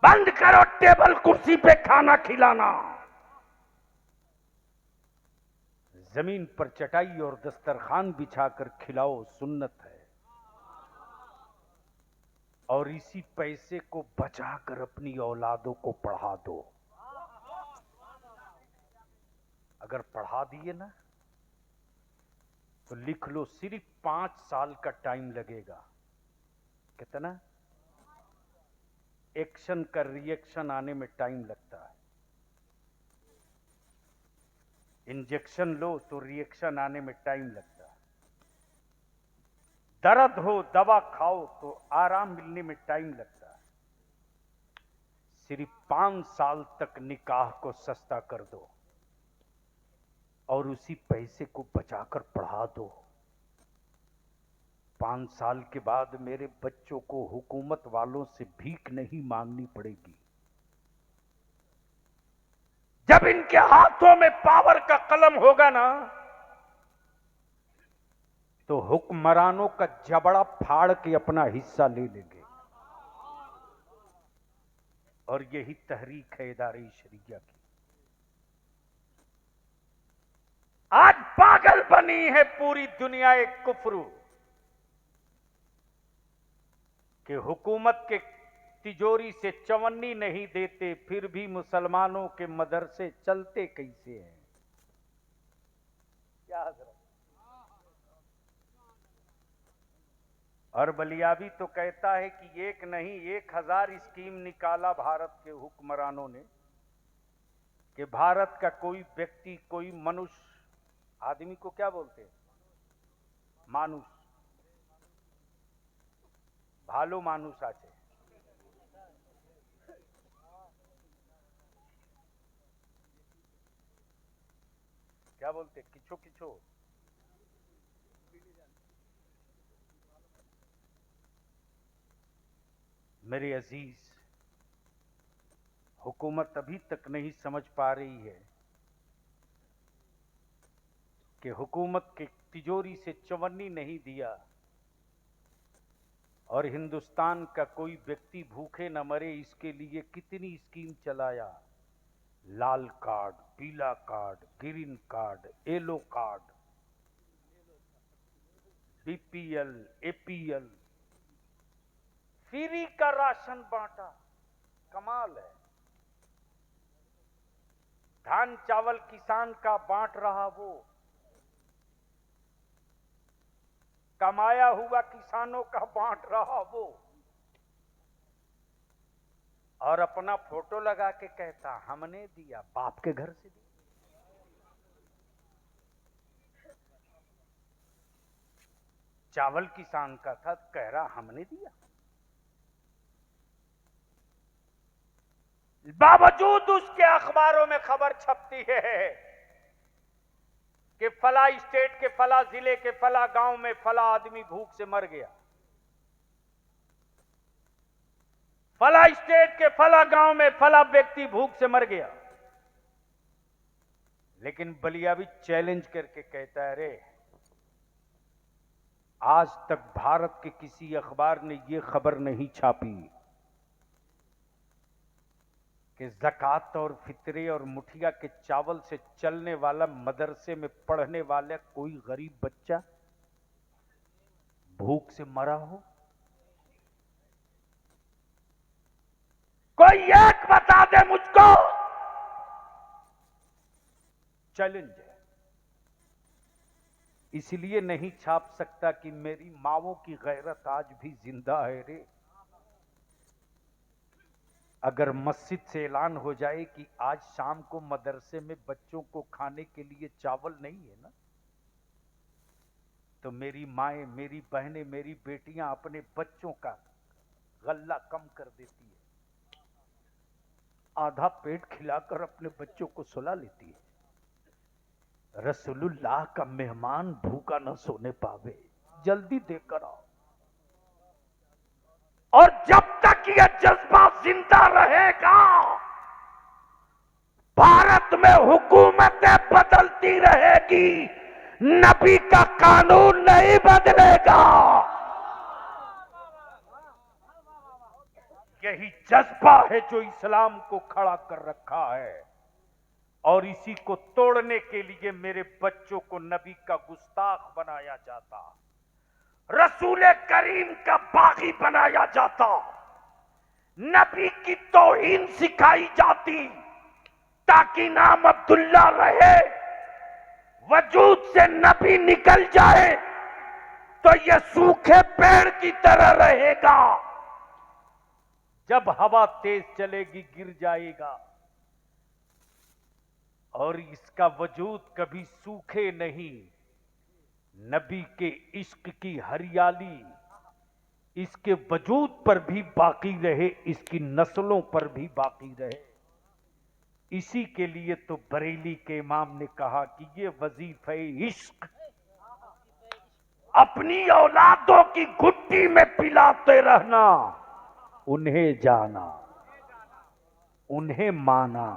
बंद करो टेबल कुर्सी पे खाना खिलाना, जमीन पर चटाई और दस्तरखान बिछाकर खिलाओ, सुन्नत है। और इसी पैसे को बचाकर अपनी औलादों को पढ़ा दो। अगर पढ़ा दिए ना तो लिख लो, सिर्फ 5 साल का टाइम लगेगा। कितना? एक्शन का रिएक्शन आने में टाइम लगता है। इंजेक्शन लो तो रिएक्शन आने में टाइम लगता है। दर्द हो दवा खाओ तो आराम मिलने में टाइम लगता है। सिर्फ 5 साल तक निकाह को सस्ता कर दो और उसी पैसे को बचाकर पढ़ा दो। 5 साल के बाद मेरे बच्चों को हुकूमत वालों से भीख नहीं मांगनी पड़ेगी। जब इनके हाथों में पावर का कलम होगा ना तो हुक्मरानों का जबड़ा फाड़ के अपना हिस्सा ले लेंगे। और यही तहरीक है इदारे शरिया की। आज पागल बनी है पूरी दुनिया एक कुफ्र कि हुकूमत के तिजोरी से चवन्नी नहीं देते, फिर भी मुसलमानों के मदरसे चलते कैसे हैं? याद रखो। और बलियाबी तो कहता है कि एक नहीं 1000 स्कीम निकाला भारत के हुक्मरानों ने कि भारत का कोई व्यक्ति, कोई मनुष्य, आदमी को क्या बोलते हैं? मानुष, भालो मानुष आचे, क्या बोलते? किछो किछो। मेरे अजीज, हुकूमत अभी तक नहीं समझ पा रही है कि हुकूमत के तिजोरी से चवन्नी नहीं दिया और हिंदुस्तान का कोई व्यक्ति भूखे न मरे, इसके लिए कितनी स्कीम चलाया। लाल कार्ड, पीला card, green card, yellow card, BPL, APL, free का राशन बांटा। कमाल है। धान चावल किसान का बांट रहा वो, कमाया हुआ किसानों का बांट रहा वो, और अपना फोटो लगा के कहता हमने दिया, बाप के घर से दिया। चावल किसान का था, कह रहा हमने दिया। बावजूद उसके अखबारों में खबर छपती है कि फला स्टेट के फला जिले के फला गांव में फला आदमी भूख से मर गया, फला स्टेट के फला गांव में फला व्यक्ति भूख से मर गया। लेकिन बलिया भी चैलेंज करके कहता है, अरे आज तक भारत के किसी अखबार ने यह खबर नहीं छापी कि ज़कात और फितरे और मुठिया के चावल से चलने वाला मदरसे में पढ़ने वाला कोई गरीब बच्चा भूख से मरा हो। कोई एक बता दे मुझको चैलेंज है। इसलिए नहीं छाप सकता कि मेरी मावों की गैरत आज भी जिंदा है रे। अगर मस्जिद से ऐलान हो जाए कि आज शाम को मदरसे में बच्चों को खाने के लिए चावल नहीं है ना, तो मेरी माएं, मेरी बहनें, मेरी बेटियां अपने बच्चों का गल्ला कम कर देती है, आधा पेट खिलाकर अपने बच्चों को सुला लेती है। रसूलुल्लाह का मेहमान भूखा न सोने पावे, जल्दी देकर आओ। और जब तक यह जज्बा जिंदा रहेगा, भारत में हुकूमतें बदलती रहेगी, नबी का कानून नहीं बदलेगा। यही जज्बा है जो इस्लाम को खड़ा कर रखा है, और इसी को तोड़ने के लिए मेरे बच्चों को नबी का गुस्ताख बनाया जाता, रसूल करीम का बागी बनाया जाता, नबी की तौहीन सिखाई जाती, ताकि नाम अब्दुल्ला रहे, वजूद से नबी निकल जाए तो यह सूखे पेड़ की तरह रहेगा, जब हवा तेज चलेगी गिर जाएगा। और इसका वजूद कभी सूखे नहीं। नबी के इश्क की हरियाली इसके वजूद पर भी बाकी रहे, इसकी नस्लों पर भी बाकी रहे। इसी के लिए तो बरेली के इमाम ने कहा कि ये वजीफे इश्क अपनी औलादों की घुट्टी में पिलाते रहना, उन्हें जाना, उन्हें माना,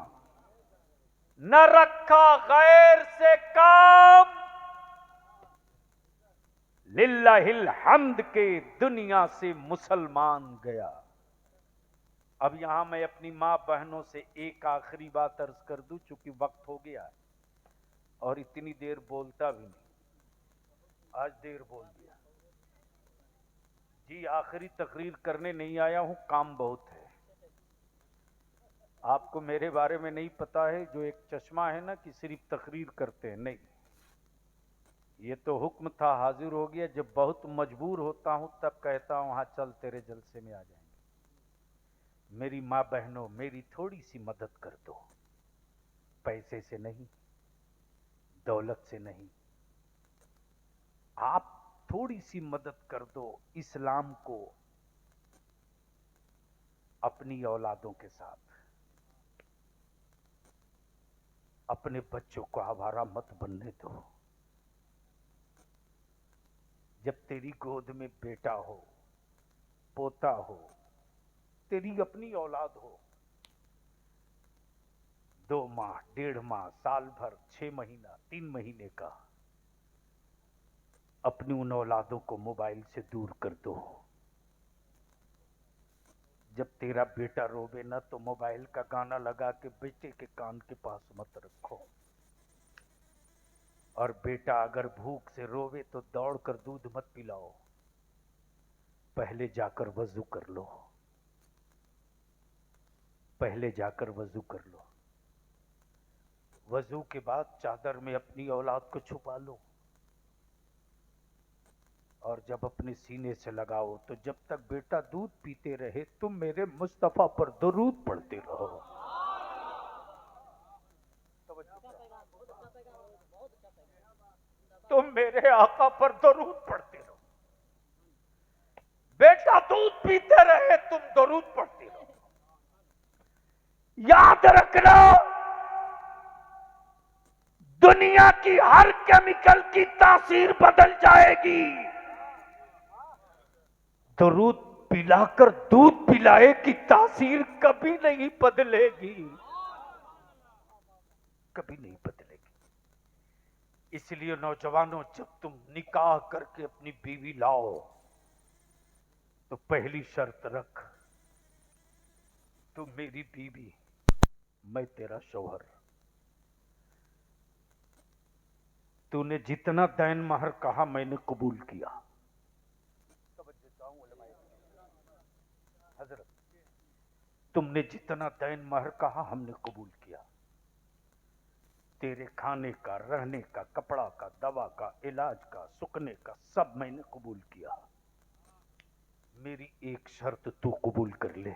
न रखा गैर से काम, लिल्लाहिल हम्द के दुनिया से मुसलमान गया। अब यहां मैं अपनी मां बहनों से एक आखिरी बात अर्ज कर दूं, चूंकि वक्त हो गया है और इतनी देर बोलता भी नहीं, आज देर बोल दिया जी। आखिरी तकरीर करने नहीं आया हूं, काम बहुत है। आपको मेरे बारे में नहीं पता है, जो एक चश्मा है ना कि सिर्फ तकरीर करते हैं, नहीं, ये तो हुक्म था, हाजिर हो गया। जब बहुत मजबूर होता हूं तब कहता हूं हाँ चल तेरे जलसे में आ जाएंगे। मेरी माँ बहनों, मेरी थोड़ी सी मदद कर दो, पैसे से नहीं, दौलत से नहीं, आप थोड़ी सी मदद कर दो इस्लाम को अपनी औलादों के साथ। अपने बच्चों को आवारा मत बनने दो। जब तेरी गोद में बेटा हो, पोता हो, तेरी अपनी औलाद हो, 2 माह, 1.5 माह, साल भर, 6 महीना, 3 महीने का, अपनी उन औलादों को मोबाइल से दूर कर दो। जब तेरा बेटा रोवे ना तो मोबाइल का गाना लगा के बेटे के कान के पास मत रखो। और बेटा अगर भूख से रोवे तो दौड़कर दूध मत पिलाओ, पहले जाकर वजू कर लो, पहले जाकर वजू कर लो। वजू के बाद चादर में अपनी औलाद को छुपा लो, और जब अपने सीने से लगाओ तो जब तक बेटा दूध पीते रहे तुम मेरे मुस्तफा पर दरूद पढ़ते रहो। तुम मेरे आका पर दरूद पढ़ते रहो। बेटा दूध पीते रहे, तुम दरूद पढ़ते रहो। याद रखना, दुनिया की हर केमिकल की तासीर बदल जाएगी, दरूद पिलाकर दूध पिलाए की तासीर कभी नहीं बदलेगी, कभी नहीं बदलेगी। इसलिए नौजवानों, जब तुम निकाह करके अपनी बीवी लाओ तो पहली शर्त रख, तू मेरी बीवी, मैं तेरा शौहर। तूने जितना दैन महर कहा मैंने कबूल किया। हजरत, तुमने जितना दैन महर कहा हमने कबूल किया। तेरे खाने का, रहने का, कपड़ा का, दवा का, इलाज का, सुकने का सब मैंने कबूल किया। मेरी एक शर्त तू कबूल कर ले,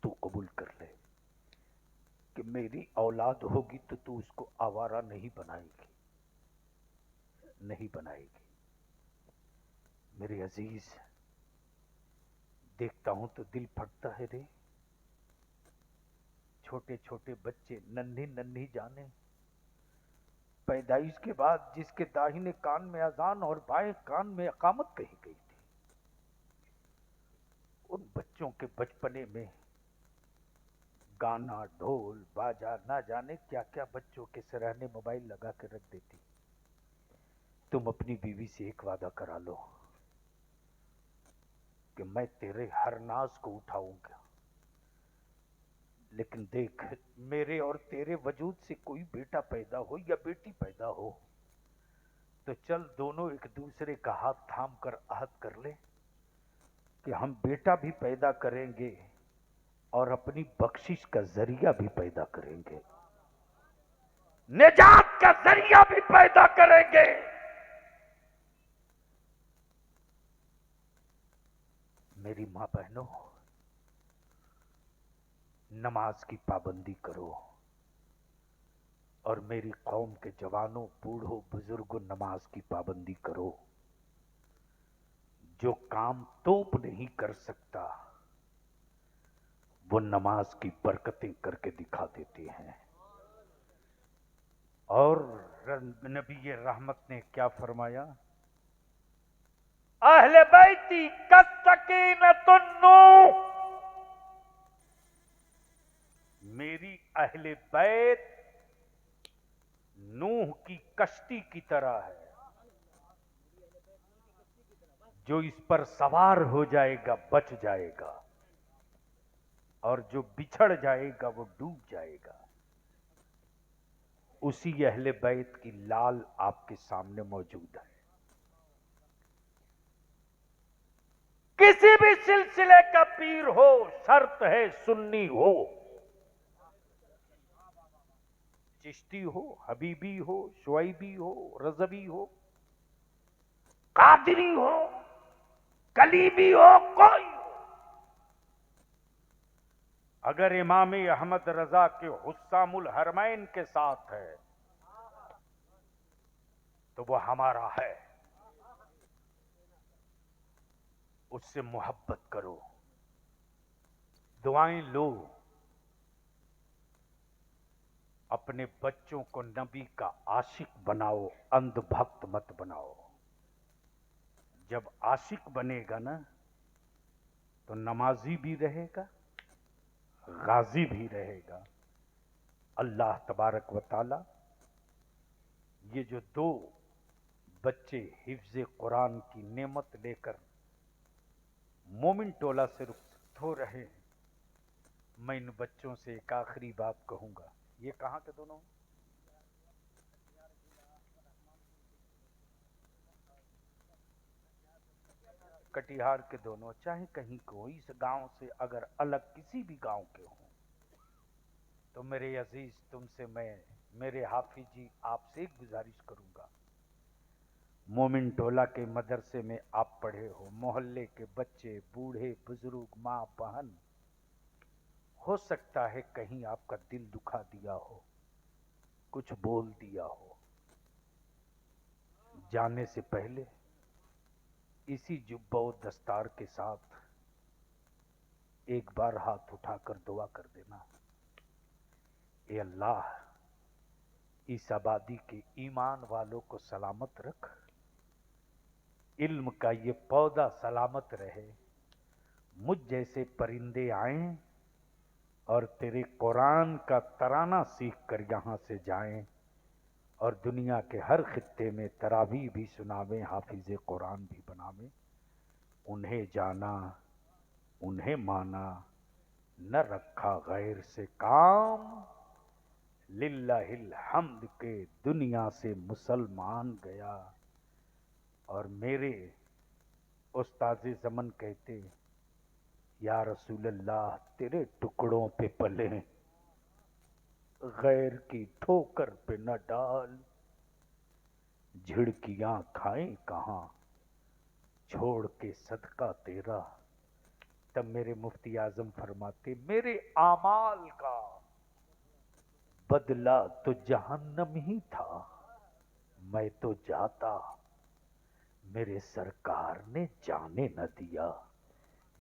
तू कबूल कर ले कि मेरी औलाद होगी तो तू उसको आवारा नहीं बनाएगी, नहीं बनाएगी। मेरे अजीज, देखता हूं तो दिल फटता है रे। छोटे छोटे बच्चे, नन्ही नन्ही जाने, पैदाइश के बाद जिसके दाहिने कान में अजान और बाएं कान में इकामत कही गई थी, उन बच्चों के बचपने में गाना, ढोल, बाजा, ना जाने क्या क्या बच्चों के सिरहाने मोबाइल लगा के रख देती। तुम अपनी बीवी से एक वादा करा लो कि मैं तेरे हर नाज को उठाऊंगा, लेकिन देख, मेरे और तेरे वजूद से कोई बेटा पैदा हो या बेटी पैदा हो तो चल दोनों एक दूसरे का हाथ थाम कर आहद कर ले कि हम बेटा भी पैदा करेंगे और अपनी बख्शिश का जरिया भी पैदा करेंगे, निजात का जरिया भी पैदा करेंगे। मेरी मां बहनों, नमाज की पाबंदी करो, और मेरी कौम के जवानों, बूढ़ों, बुजुर्गों, नमाज की पाबंदी करो। जो काम तोप नहीं कर सकता वो नमाज की बरकतें करके दिखा देते हैं। और नबी रहमत ने क्या फरमाया? अहले बैती कस्सकीनतुन नूह, मेरी अहले बैत नूह की कश्ती की तरह है। जो इस पर सवार हो जाएगा बच जाएगा, और जो बिछड़ जाएगा वो डूब जाएगा। उसी अहले बैत की लाल आपके सामने मौजूद है। किसी भी सिलसिले का पीर हो, शर्त है सुन्नी हो, चिश्ती हो, हबीबी हो, शुआइबी हो, रजवी हो, कादरी हो, कलीबी हो, कोई हो, अगर इमाम अहमद रजा के हुस्सामुल हरमैन के साथ है तो वो हमारा है। उससे मोहब्बत करो, दुआएं लो, अपने बच्चों को नबी का आशिक बनाओ, अंधभक्त मत बनाओ। जब आशिक बनेगा ना तो नमाजी भी रहेगा, गाजी भी रहेगा। अल्लाह तबारक व ताला ये जो दो बच्चे हिफ्ज़े कुरान की नेमत लेकर मोमिन टोला से रुखसत हो रहे हैं, मैं इन बच्चों से एक आखिरी बात कहूंगा। ये कहां के दोनों? कटिहार के दोनों, चाहे कहीं को, इस गांव से अगर अलग किसी भी गांव के हों तो मेरे अजीज, तुमसे मैं, मेरे हाफिज जी, आपसे एक गुजारिश करूंगा। मोमिन टोला के मदरसे में आप पढ़े हो, मोहल्ले के बच्चे, बूढ़े, बुजुर्ग, माँ, बहन, हो सकता है कहीं आपका दिल दुखा दिया हो, कुछ बोल दिया हो। जाने से पहले इसी जुब्बा और दस्तार के साथ एक बार हाथ उठाकर दुआ कर देना, ए अल्लाह, इस आबादी के ईमान वालों को सलामत रख, इल्म का ये पौधा सलामत रहे, मुझ जैसे परिंदे आएं और तेरे कुरान का तराना सीख कर यहाँ से जाएं और दुनिया के हर खित्ते में तरावी भी सुनावें, हाफिज़े कुरान भी बनावें। उन्हें जाना, उन्हें माना, न रखा गैर से काम, लिल्लाहिल हम्द के दुनिया से मुसलमान गया। और मेरे उस्ताज़े ज़मन कहते, या रसूल अल्लाह, तेरे टुकड़ों पे पले गैर की ठोकर पे न डाल, झिड़कियां खाएं कहां छोड़ के सदका तेरा। तब मेरे मुफ्ती आजम फरमाते, मेरे आमाल का बदला तो जहन्नम ही था, मैं तो जाता मेरे सरकार ने जाने न दिया।